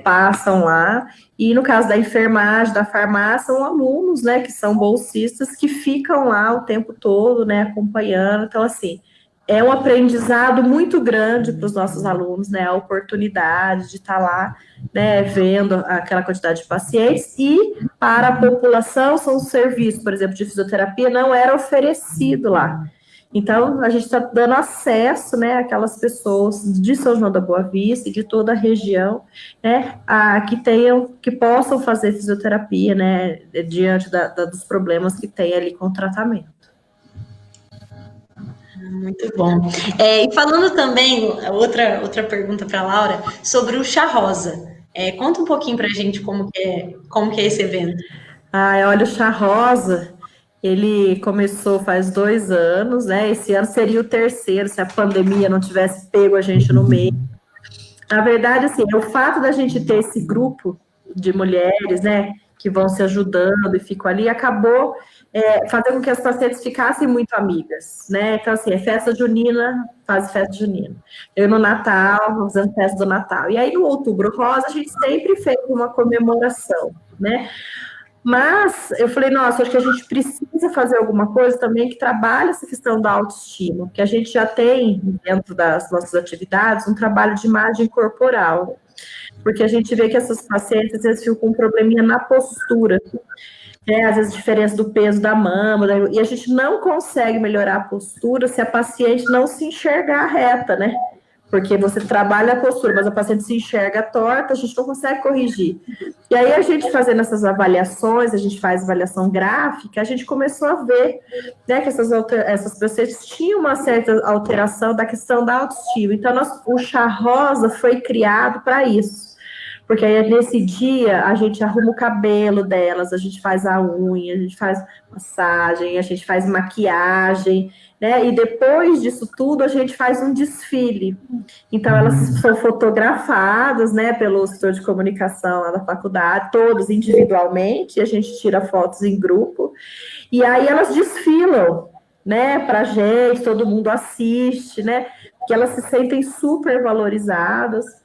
passam lá. E no caso da enfermagem, da farmácia, são alunos, né, que são bolsistas, que ficam lá o tempo todo, né, acompanhando. Então, assim, é um aprendizado muito grande para os nossos alunos, né, a oportunidade de estar lá, né, vendo aquela quantidade de pacientes, e para a população, são os serviços, por exemplo, de fisioterapia, não era oferecido lá. Então, a gente está dando acesso, né, àquelas pessoas de São João da Boa Vista e de toda a região, né, que possam fazer fisioterapia, né, diante dos problemas que tem ali com o tratamento. Muito bom. E falando também, outra pergunta para a Laura, sobre o Chá Rosa. Conta um pouquinho para a gente como que é esse evento. Olha, o Chá Rosa, ele começou faz 2 anos, né? Esse ano seria o 3º, se a pandemia não tivesse pego a gente no meio. Na verdade, assim, o fato da gente ter esse grupo de mulheres, né, que vão se ajudando e ficam ali, acabou fazendo com que as pacientes ficassem muito amigas, né? Então, assim, é festa junina, faz festa junina. Eu no Natal, fazendo festa do Natal. E aí, no Outubro Rosa, a gente sempre fez uma comemoração, né? Mas eu falei, nossa, acho que a gente precisa fazer alguma coisa também que trabalhe essa questão da autoestima, porque a gente já tem, dentro das nossas atividades, um trabalho de imagem corporal, porque a gente vê que essas pacientes, às vezes, ficam com um probleminha na postura, às vezes diferença do peso da mama, e a gente não consegue melhorar a postura se a paciente não se enxergar reta, né? Porque você trabalha a postura, mas a paciente se enxerga torta, a gente não consegue corrigir. E aí a gente fazendo essas avaliações, a gente faz avaliação gráfica, a gente começou a ver, né, que essas pacientes tinham uma certa alteração da questão da autoestima. Então, o chá rosa foi criado para isso. Porque aí, nesse dia, a gente arruma o cabelo delas, a gente faz a unha, a gente faz massagem, a gente faz maquiagem, né? E depois disso tudo, a gente faz um desfile. Então, elas são fotografadas, né, pelo setor de comunicação lá da faculdade, todos individualmente, e a gente tira fotos em grupo. E aí, elas desfilam, né, pra gente, todo mundo assiste, né? Que elas se sentem super valorizadas.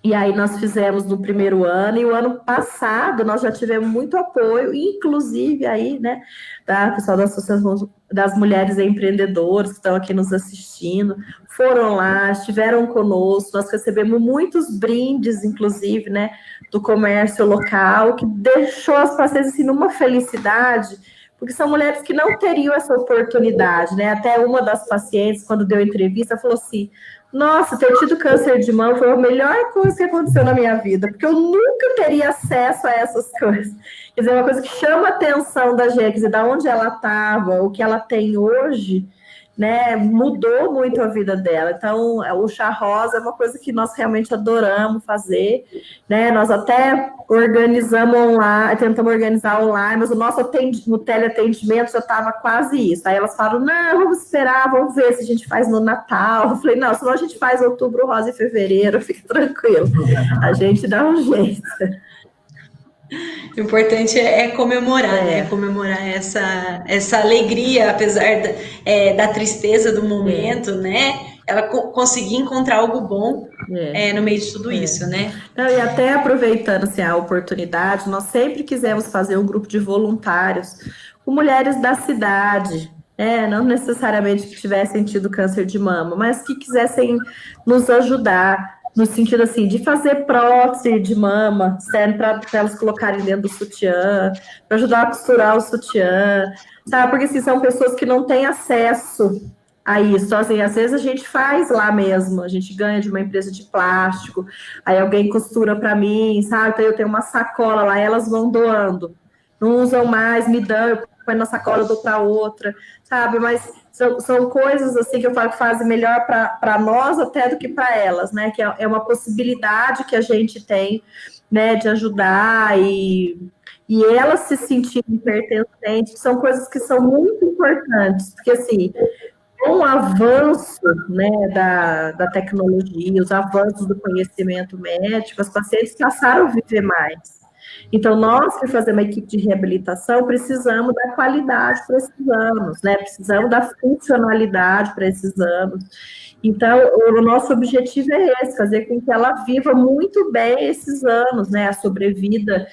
E aí nós fizemos no primeiro ano, e o ano passado nós já tivemos muito apoio, inclusive aí, né, da pessoal da Associação das Mulheres Empreendedoras que estão aqui nos assistindo, foram lá, estiveram conosco, nós recebemos muitos brindes, inclusive, né, do comércio local, que deixou as pacientes assim, numa felicidade, porque são mulheres que não teriam essa oportunidade, né, até uma das pacientes, quando deu entrevista, falou assim, nossa, ter tido câncer de mama foi a melhor coisa que aconteceu na minha vida, porque eu nunca teria acesso a essas coisas. Quer dizer, uma coisa que chama a atenção da gente, quer dizer, da onde ela estava, o que ela tem hoje, né, mudou muito a vida dela. Então, o chá rosa é uma coisa que nós realmente adoramos fazer, né, nós até organizamos online, tentamos organizar online, mas o nosso no teleatendimento já estava quase isso. Aí elas falaram, não, vamos esperar, vamos ver se a gente faz no Natal. Eu falei, não, senão a gente faz outubro rosa em fevereiro, fica tranquilo, a gente dá um jeito. O importante é comemorar, né? Comemorar essa alegria, apesar da tristeza do momento, né? Ela conseguir encontrar algo bom no meio de tudo isso, né? Não, e até aproveitando assim, a oportunidade, nós sempre quisemos fazer um grupo de voluntários com mulheres da cidade, não necessariamente que tivessem tido câncer de mama, mas que quisessem nos ajudar, no sentido assim, de fazer prótese de mama, para elas colocarem dentro do sutiã, para ajudar a costurar o sutiã, sabe? Porque assim, são pessoas que não têm acesso a isso. Então, assim, às vezes a gente faz lá mesmo, a gente ganha de uma empresa de plástico, aí alguém costura para mim, sabe? Então eu tenho uma sacola lá, elas vão doando, não usam mais, me dão, eu ponho na sacola, eu dou para outra, sabe? Mas são coisas assim que eu falo que fazem melhor para nós até do que para elas, né? Que é uma possibilidade que a gente tem, né, de ajudar e elas se sentirem pertencentes, são coisas que são muito importantes, porque assim, com o avanço, né, da tecnologia, os avanços do conhecimento médico, as pacientes passaram a viver mais. Então, nós que fazemos a equipe de reabilitação, precisamos da qualidade para esses anos, né? Precisamos da funcionalidade para esses anos. Então, o nosso objetivo é esse, fazer com que ela viva muito bem esses anos, né? A sobrevida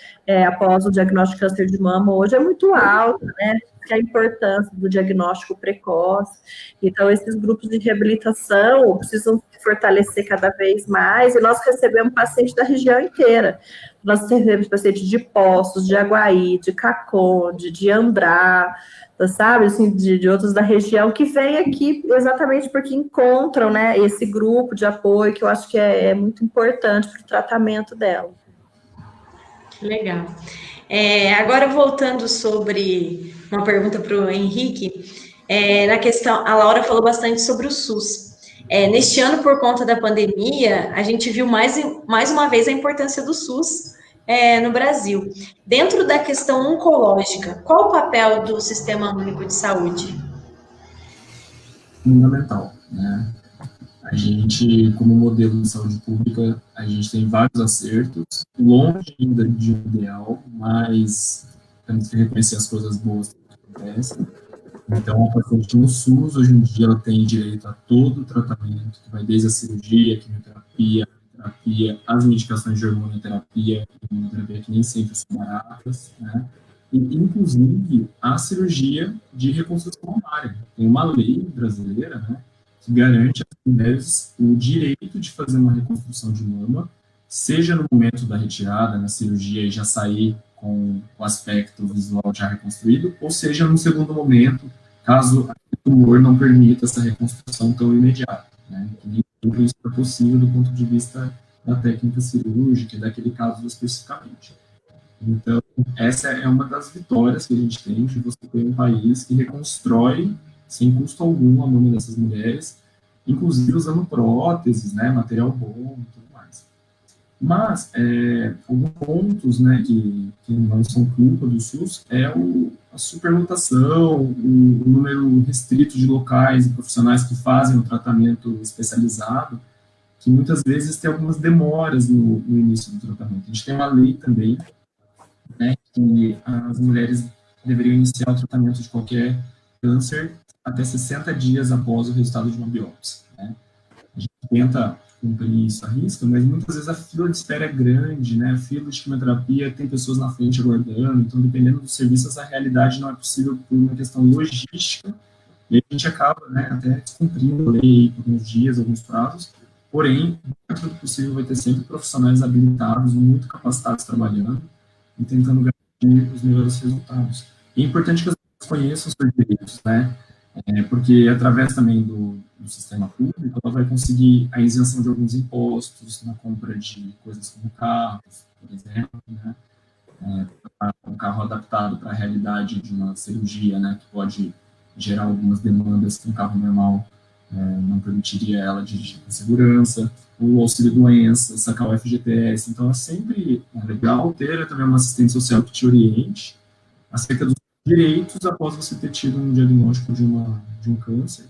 após o diagnóstico de câncer de mama hoje é muito alta, né? Que a importância do diagnóstico precoce. Então, esses grupos de reabilitação precisam se fortalecer cada vez mais, e nós recebemos pacientes da região inteira. Nós recebemos pacientes de Poços, de Aguaí, de Caconde, de Andrá, sabe, assim, de outros da região, que vêm aqui exatamente porque encontram, né, esse grupo de apoio, que eu acho que é muito importante para o tratamento dela. Legal. Agora, voltando sobre uma pergunta para o Henrique, na questão, a Laura falou bastante sobre o SUS. Neste ano, por conta da pandemia, a gente viu mais uma vez a importância do SUS no Brasil. Dentro da questão oncológica, qual o papel do Sistema Único de Saúde? Fundamental, né? A gente, como modelo de saúde pública, a gente tem vários acertos, longe ainda de um ideal, mas temos que reconhecer as coisas boas que acontecem. Então, a paciente no SUS, hoje em dia, ela tem direito a todo o tratamento, que vai desde a cirurgia, a quimioterapia, a terapia, as medicações de hormonoterapia, que nem sempre são baratas, né? E, inclusive, a cirurgia de reconstrução mamária. Tem uma lei brasileira, né, que garante às mulheres o direito de fazer uma reconstrução de mama, seja no momento da retirada, na cirurgia, e já sair com o aspecto visual já reconstruído, ou seja, no segundo momento, caso o tumor não permita essa reconstrução tão imediata, né? Que nem sempre isso é possível do ponto de vista da técnica cirúrgica e daquele caso especificamente. Então, essa é uma das vitórias que a gente tem, de você ter um país que reconstrói, sem custo algum, a mama dessas mulheres, inclusive usando próteses, né, material bom e tudo mais. Mas, alguns pontos, né, que não são culpa do SUS é a superlotação, o número restrito de locais e profissionais que fazem o tratamento especializado, que muitas vezes tem algumas demoras no início do tratamento. A gente tem uma lei também, né, que as mulheres deveriam iniciar o tratamento de qualquer câncer até 60 dias após o resultado de uma biópsia, né? A gente tenta cumprir isso à risca, mas muitas vezes a fila de espera é grande, né? A fila de quimioterapia tem pessoas na frente aguardando, então dependendo do serviço, essa realidade não é possível por uma questão logística, e a gente acaba, né, até descumprindo a lei por uns dias, alguns prazos, porém, dentro do possível, vai ter sempre profissionais habilitados, muito capacitados trabalhando, e tentando garantir os melhores resultados. E é importante que as pessoas conheçam os seus direitos, né? Porque através também do sistema público, ela vai conseguir a isenção de alguns impostos na compra de coisas como carros, por exemplo, né? Um carro adaptado para a realidade de uma cirurgia, né? Que pode gerar algumas demandas que um carro normal não permitiria ela dirigir com segurança, o auxílio-doença, sacar o FGTS. Então, é sempre legal ter também uma assistente social que te oriente acerca dos direitos após você ter tido um diagnóstico de um câncer,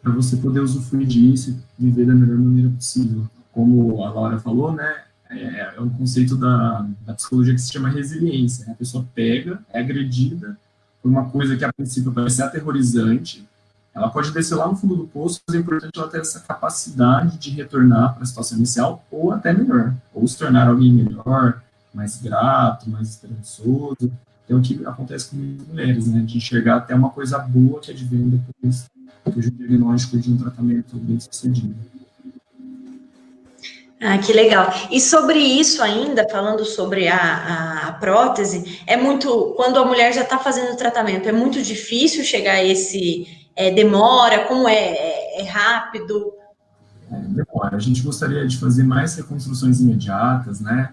para você poder usufruir disso e viver da melhor maneira possível. Como a Laura falou, né, é um conceito da psicologia que se chama resiliência. Né? A pessoa pega, é agredida por uma coisa que a princípio parece aterrorizante, ela pode descer lá no fundo do poço, mas é importante ela ter essa capacidade de retornar para a situação inicial, ou até melhor, ou se tornar alguém melhor, mais grato, mais esperançoso. É o que acontece com muitas mulheres, né, de enxergar até uma coisa boa que advém depois de um diagnóstico de um tratamento bem sucedido. Ah, que legal. E sobre isso ainda, falando sobre a prótese, é muito, quando a mulher já está fazendo o tratamento, é muito difícil chegar a esse, demora, como é rápido? Demora. A gente gostaria de fazer mais reconstruções imediatas, né,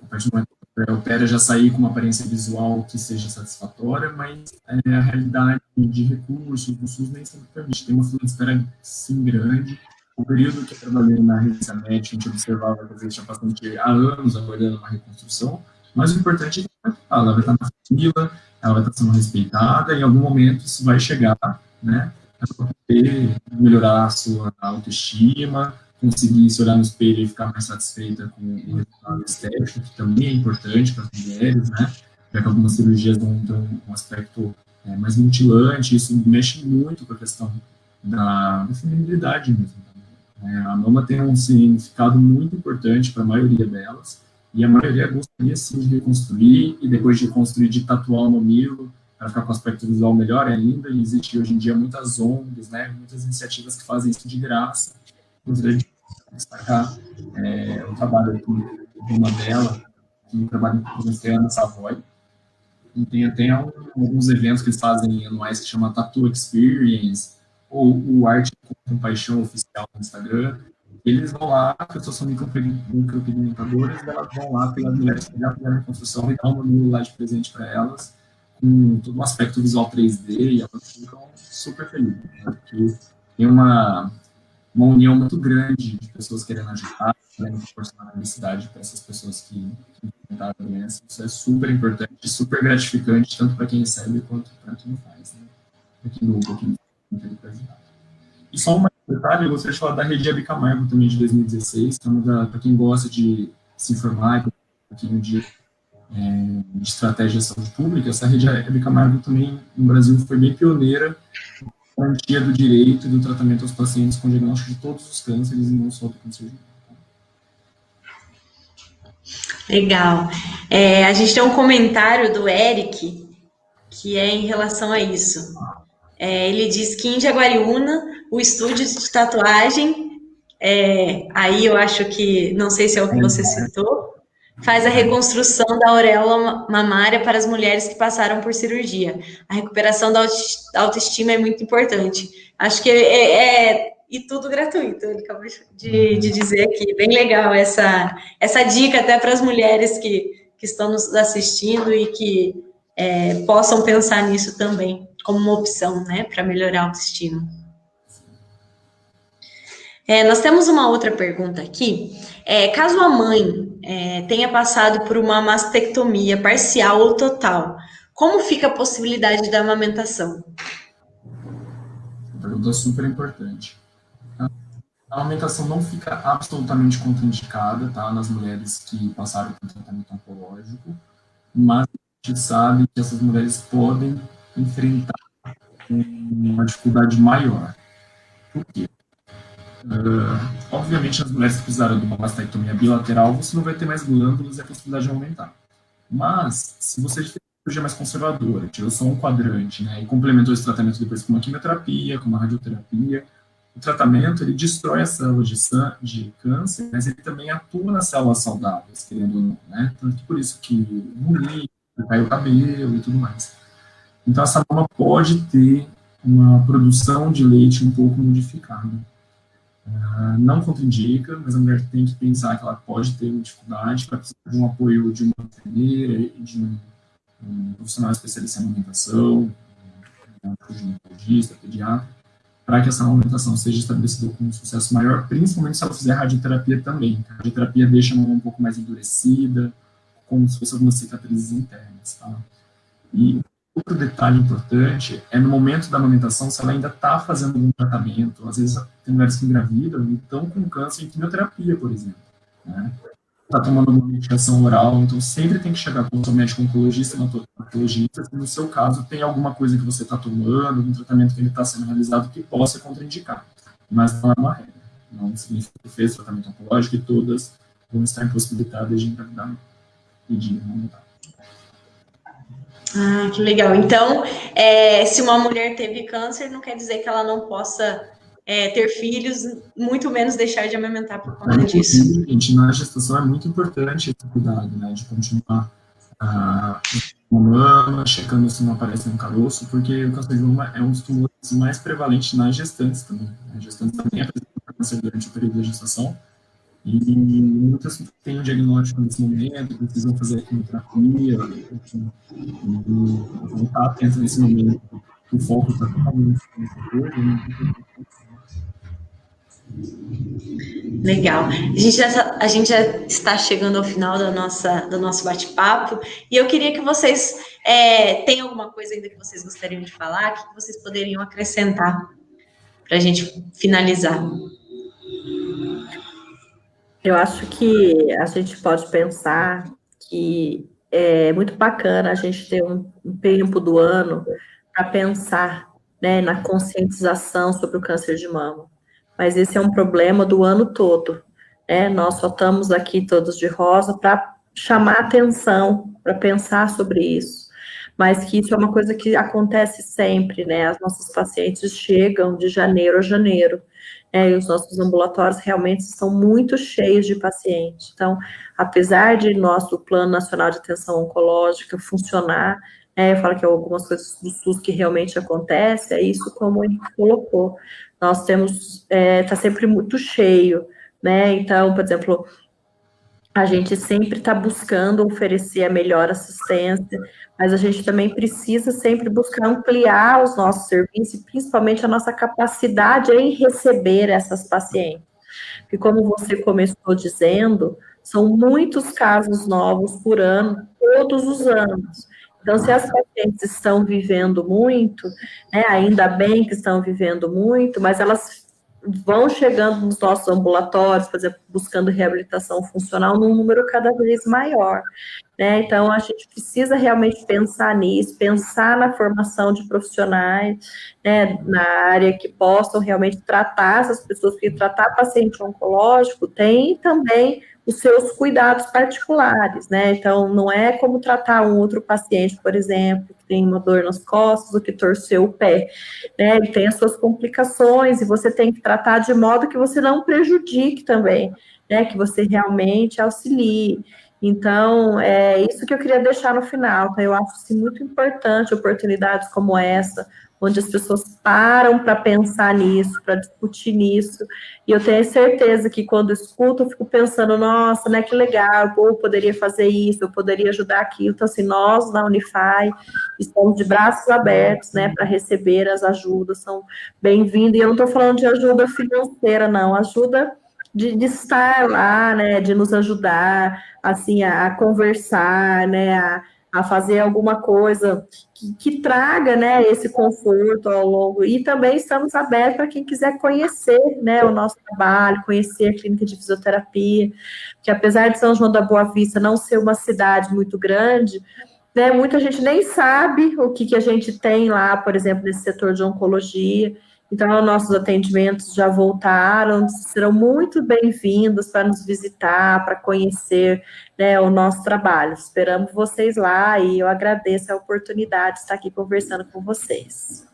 a partir do momento que a opera já sair com uma aparência visual que seja satisfatória, mas a realidade de recursos do SUS nem sempre permite. Tem uma fila de espera, sim, grande. O período que eu trabalhei na residência médica, a gente observava que às vezes tinha paciente há anos aguardando uma reconstrução, mas o importante é que ela vai estar na fila, ela vai estar sendo respeitada, e em algum momento isso vai chegar, né, para poder melhorar a sua autoestima, conseguir se olhar no espelho e ficar mais satisfeita com o resultado estético, que também é importante para as mulheres, né? Já que algumas cirurgias vão ter um aspecto mais mutilante, isso mexe muito com a questão da feminilidade mesmo. Né? A mama tem um significado muito importante para a maioria delas, e a maioria gostaria sim de reconstruir, e depois de reconstruir, de tatuar o mamilo, para ficar com aspecto visual melhor ainda, e existe hoje em dia muitas ONGs, né, muitas iniciativas que fazem isso de graça. Gostaria de destacar o trabalho aqui de uma dela, que trabalha com a Ana Savoy, e tem até alguns eventos que eles fazem anuais que chama Tattoo Experience, ou o Arte com Paixão oficial no Instagram. Eles vão lá, as pessoas são micropigmentadoras, e elas vão lá pelas mulheres que já fizeram a construção e dão um mamilo lá de presente para elas, com todo um aspecto visual 3D, e elas ficam super felizes, né? Porque tem uma união muito grande de pessoas querendo ajudar, querendo proporcionar felicidade para essas pessoas que enfrentaram a doença. Isso é super importante, super gratificante, tanto para quem recebe quanto para quem faz, né? Para quem luta, quem tenta ajudar. E só uma Detalhe, eu gostaria de falar da Rede Hebe Camargo também, de 2016, que é para quem gosta de se informar, um pouquinho de estratégia de saúde pública. Essa Rede Hebe Camargo também, no Brasil, foi bem pioneira na garantia do direito e do tratamento aos pacientes com diagnóstico de todos os cânceres e não só do câncer de mama. Legal. A gente tem um comentário do Eric, que é em relação a isso. Ele diz que em Jaguariúna, o estúdio de tatuagem, aí eu acho que, não sei se é o que você citou, faz a reconstrução da auréola mamária para as mulheres que passaram por cirurgia. A recuperação da autoestima é muito importante. Acho que e tudo gratuito, ele acabou de dizer aqui. Bem legal essa dica até para as mulheres que estão nos assistindo e que possam pensar nisso também, como uma opção, né, para melhorar a autoestima. Nós temos uma outra pergunta aqui. Caso a mãe tenha passado por uma mastectomia parcial ou total, como fica a possibilidade da amamentação? Pergunta super importante. A amamentação não fica absolutamente contraindicada, tá, nas mulheres que passaram por tratamento oncológico, mas a gente sabe que essas mulheres podem enfrentar uma dificuldade maior. Por quê? Obviamente, as mulheres que precisaram de uma mastectomia bilateral, você não vai ter mais glândulas e a possibilidade de aumentar. Mas, se você fez uma cirurgia mais conservadora, tirou só um quadrante, né, e complementou esse tratamento depois com uma quimioterapia, com uma radioterapia, o tratamento, ele destrói as células de câncer, mas ele também atua nas células saudáveis, querendo ou não, né? Tanto que por isso que bonito, cai o cabelo e tudo mais. Então, essa mama pode ter uma produção de leite um pouco modificada. Não contraindica, mas a mulher tem que pensar que ela pode ter uma dificuldade para precisar de um apoio de uma enfermeira, de um profissional especialista em alimentação, um ginecologista, pediatra, para que essa amamentação seja estabelecida com um sucesso maior, principalmente se ela fizer radioterapia também. A radioterapia deixa a mama um pouco mais endurecida, como se fosse algumas cicatrizes internas. Tá? E outro detalhe importante é no momento da amamentação, se ela ainda está fazendo algum tratamento. Às vezes tem mulheres que engravidam e estão com câncer em quimioterapia, por exemplo. Né? Está tomando uma medicação oral, então sempre tem que chegar com o seu médico oncologista, hematologista, se no seu caso tem alguma coisa que você está tomando, algum tratamento que ele está sendo realizado que possa contraindicar. Mas não é uma regra. Não significa que fez tratamento oncológico e todas vão estar impossibilitadas de engravidar e de amamentar. Que legal. Então, se uma mulher teve câncer, não quer dizer que ela não possa ter filhos, muito menos deixar de amamentar por conta disso. Gente, na gestação é muito importante esse cuidado, né, de continuar mama, checando se não aparece um caroço, porque o câncer de mama é um dos tumores mais prevalentes nas gestantes também. As gestantes também apresentam câncer durante o período da gestação, e muitas têm um diagnóstico nesse momento, precisam fazer quimioterapia, e vão estar atentos nesse momento. O foco está totalmente nessa coisa, né? Legal. A gente já está chegando ao final do nosso bate-papo, e eu queria que vocês tenham alguma coisa ainda que vocês gostariam de falar, que vocês poderiam acrescentar para a gente finalizar. Eu acho que a gente pode pensar que é muito bacana a gente ter um tempo do ano para pensar, né, na conscientização sobre o câncer de mama. Mas esse é um problema do ano todo, né? Nós só estamos aqui todos de rosa para chamar atenção, para pensar sobre isso. Mas que isso é uma coisa que acontece sempre, né? As nossas pacientes chegam de janeiro a janeiro, e os nossos ambulatórios realmente são muito cheios de pacientes. Então, apesar de nosso Plano Nacional de Atenção Oncológica funcionar, eu falo que algumas coisas do SUS que realmente acontecem, é isso como ele colocou. Nós temos, está sempre muito cheio, né? Então, por exemplo, a gente sempre está buscando oferecer a melhor assistência, mas a gente também precisa sempre buscar ampliar os nossos serviços e principalmente a nossa capacidade em receber essas pacientes. Porque como você começou dizendo, são muitos casos novos por ano, todos os anos. Então, se as pacientes estão vivendo muito, né, ainda bem que estão vivendo muito, mas elas vão chegando nos nossos ambulatórios, por exemplo, buscando reabilitação funcional num número cada vez maior, né? Então, a gente precisa realmente pensar nisso, pensar na formação de profissionais, né, na área que possam realmente tratar essas pessoas, porque tratar paciente oncológico tem também os seus cuidados particulares, né? Então, não é como tratar um outro paciente, por exemplo, que tem uma dor nas costas ou que torceu o pé, né? Ele tem as suas complicações e você tem que tratar de modo que você não prejudique também, né? Que você realmente auxilie. Então, é isso que eu queria deixar no final, tá? Eu acho assim, muito importante oportunidades como essa, onde as pessoas param para pensar nisso, para discutir nisso, e eu tenho certeza que quando escuto, eu fico pensando, nossa, né, que legal, eu poderia fazer isso, eu poderia ajudar aquilo. Então, assim, nós, na Unify, estamos de braços abertos, né, para receber as ajudas, são bem-vindas, e eu não estou falando de ajuda financeira, não, ajuda de estar lá, né, de nos ajudar, assim, a conversar, né, a fazer alguma coisa que traga, né, esse conforto ao longo, e também estamos abertos para quem quiser conhecer, né, o nosso trabalho, conhecer a clínica de fisioterapia, que apesar de São João da Boa Vista não ser uma cidade muito grande, né, muita gente nem sabe o que a gente tem lá, por exemplo, nesse setor de oncologia. Então, nossos atendimentos já voltaram, serão muito bem-vindos para nos visitar, para conhecer, né, o nosso trabalho. Esperamos vocês lá e eu agradeço a oportunidade de estar aqui conversando com vocês.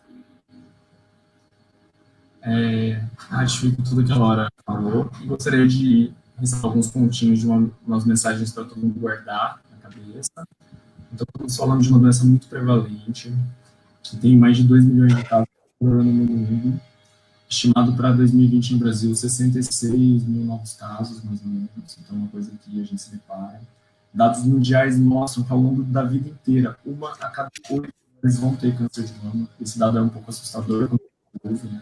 Acho que tudo que a Laura falou. Gostaria de ressaltar alguns pontinhos de umas mensagens para todo mundo guardar na cabeça. Então, estamos falando de uma doença muito prevalente, que tem mais de 2 milhões de casos por ano no mundo. Estimado para 2020 no Brasil, 66 mil novos casos, mais ou menos. Então, é uma coisa que a gente se depara. Dados mundiais mostram que ao longo da vida inteira, uma a cada 8 mulheres vão ter câncer de mama. Esse dado é um pouco assustador, né?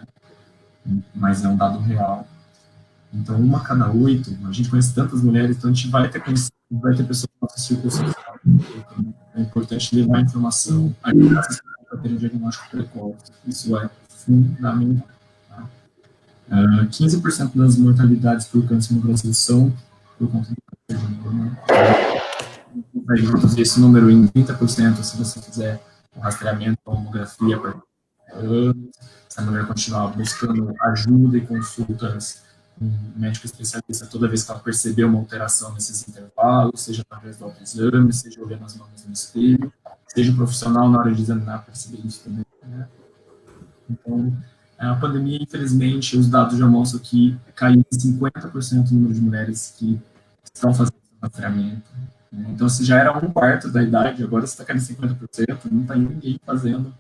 Mas é um dado real. Então, uma a cada 8, a gente conhece tantas mulheres, então a gente vai ter pessoas no nosso círculo social. É importante levar a informação, ajudar a ter um diagnóstico precoce. Isso é fundamental. 15% das mortalidades por câncer no Brasil são por conta do câncer de mama. Vai reduzir esse número em 30% se você fizer o rastreamento, a mamografia por anos, se a mulher continuar buscando ajuda e consultas com um médico especialista toda vez que ela perceber uma alteração nesses intervalos, seja através do autoexame, seja olhando as mamas no espelho, seja um profissional na hora de examinar perceber isso também, né? Então, a pandemia, infelizmente, os dados já mostram que caiu em 50% o número de mulheres que estão fazendo rastreamento. Né? Então, se já era um quarto da idade, agora está caindo em 50%, não está ninguém fazendo.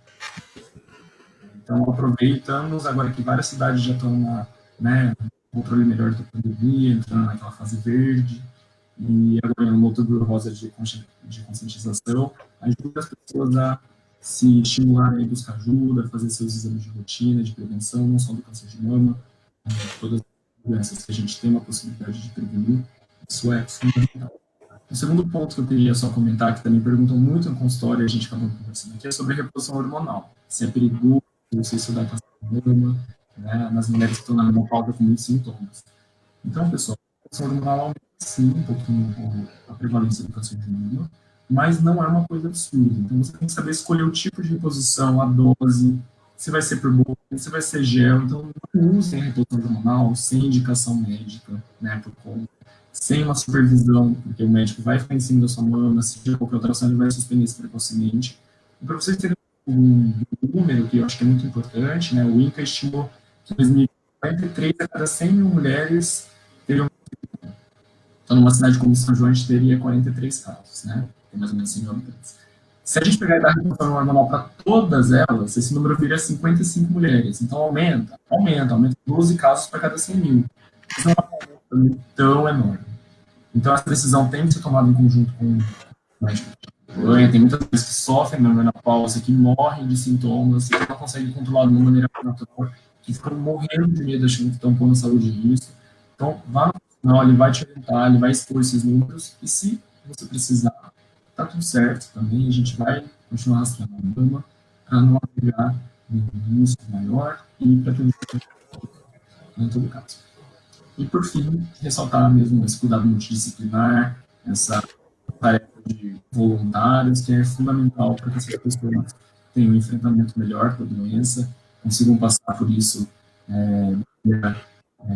Então, aproveitamos agora que várias cidades já estão na, né, controle melhor da pandemia, entrando naquela fase verde, e agora no outubro rosa de conscientização, ajuda as pessoas a se estimularem a buscar ajuda, fazer seus exames de rotina, de prevenção, não só do câncer de mama, todas as doenças que a gente tem uma possibilidade de prevenir, isso é fundamental. O segundo ponto que eu queria só comentar, que também perguntam muito no consultório, e a gente acabou conversando aqui, é sobre a reposição hormonal. Se é perigoso, se isso dá câncer de mama, né, nas mulheres que estão na menopausa com muitos sintomas. Então, pessoal, a reposição hormonal aumenta sim um pouquinho a prevalência do câncer de mama, mas não é uma coisa absurda. Então, você tem que saber escolher o tipo de reposição, a dose, se vai ser por boca, se vai ser gel. Então, não usem a reposição hormonal sem indicação médica, né, por conta, sem uma supervisão, porque o médico vai ficar em cima da sua mama, se tiver qualquer alteração, ele vai suspender isso precocemente. E para vocês terem um número que eu acho que é muito importante, né, o INCA estimou que em 2043 a cada 100 mil mulheres teriam. Então, numa cidade como São João, a gente teria 43 casos, né? Tem mais ou menos 100 mil habitantes. Se a gente pegar a idade de reposição hormonal para todas elas, esse número vira 55 mulheres. Então, aumenta 12 casos para cada 100 mil. Isso é uma aumento tão enorme. Então, essa decisão tem que ser tomada em conjunto com o médico. Tem muitas pessoas que sofrem da menopausa, que morrem de sintomas, que não conseguem controlar de uma maneira natural, que ficam morrendo de medo, achando que estão pondo a saúde em risco. Então, vá no profissional, ele vai te orientar, ele vai expor esses números, e se você precisar, tá tudo certo também, a gente vai continuar rastreando a mama para não agregar um risco maior e para que em todo caso. E, por fim, ressaltar mesmo esse cuidado multidisciplinar, essa tarefa de voluntários, que é fundamental para que essas pessoas tenham um enfrentamento melhor com a doença, consigam passar por isso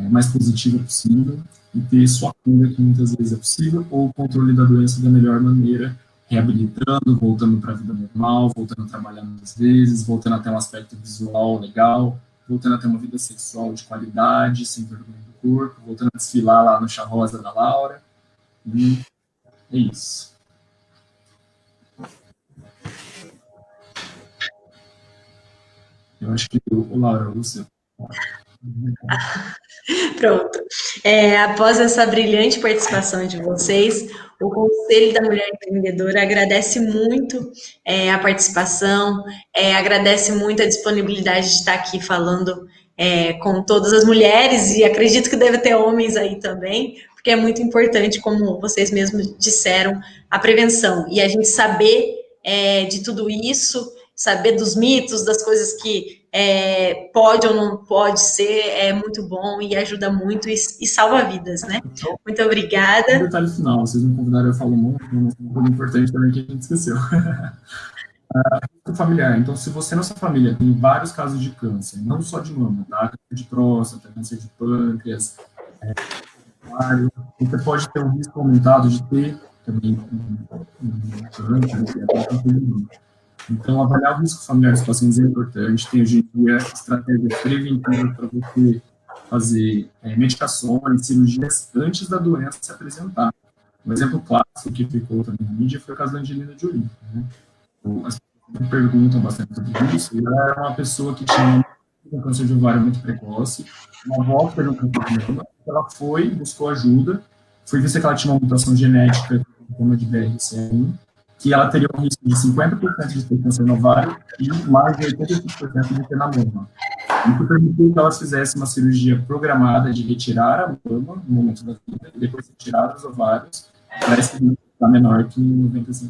mais positiva possível e ter sua cura, que muitas vezes é possível, ou o controle da doença da melhor maneira, reabilitando, voltando para a vida normal, voltando a trabalhar muitas vezes, voltando a ter um aspecto visual legal, voltando a ter uma vida sexual de qualidade, sem vergonha do corpo, voltando a desfilar lá no Chá Rosa da Laura. E é isso. Eu acho que o Laura, você. Pronto. Após essa brilhante participação de vocês, o Conselho da Mulher Empreendedora agradece muito a participação, agradece muito a disponibilidade de estar aqui falando com todas as mulheres, e acredito que deve ter homens aí também, porque é muito importante, como vocês mesmos disseram, a prevenção. E a gente saber de tudo isso, saber dos mitos, das coisas que pode ou não pode ser, é muito bom e ajuda muito e salva vidas, né? Muito obrigada. Um detalhe final, vocês me convidaram, eu falo muito, mas uma coisa importante também que a gente esqueceu. Familiar. Então, se você na sua família tem vários casos de câncer, não só de mama, tá? Câncer de próstata, câncer de pâncreas, você pode ter um risco aumentado de ter também câncer. Então, avaliar o risco familiar dos pacientes é importante. Tem hoje em dia estratégias preventivas para você fazer medicações, cirurgias antes da doença se apresentar. Um exemplo clássico que ficou também na mídia foi o caso da Angelina Jolie. Né? As pessoas me perguntam bastante sobre isso, e ela era uma pessoa que tinha um câncer de ovário muito precoce, uma avó que teve um câncer de mama, ela foi, buscou ajuda, foi ver se ela tinha uma mutação genética de BRCA1, que ela teria um risco de 50% de ter câncer no ovário e mais de 85% de ter na mama. Isso permitiu que elas fizessem uma cirurgia programada de retirar a mama no momento da vida e depois retirar os ovários para esse risco estar menor que 95%.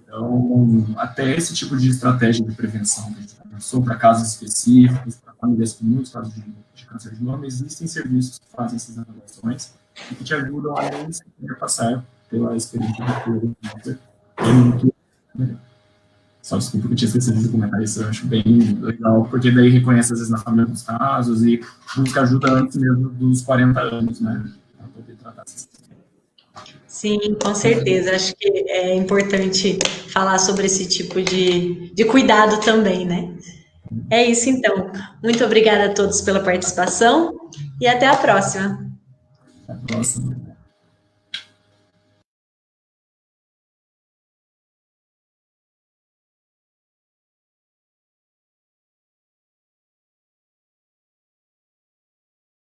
Então, até esse tipo de estratégia de prevenção que a gente conversou para casos específicos, para famílias com muitos casos de câncer de mama, existem serviços que fazem essas avaliações e que te ajudam a não passar pela experiência de cura. Só desculpa que eu tinha esquecido de comentar isso, eu acho bem legal, porque daí reconhece às vezes na família alguns casos e busca ajuda antes mesmo dos 40 anos, né, para poder tratar essas questões. Sim, com certeza. Acho que é importante falar sobre esse tipo de cuidado também, né? É isso, então. Muito obrigada a todos pela participação e até a próxima. Até a próxima.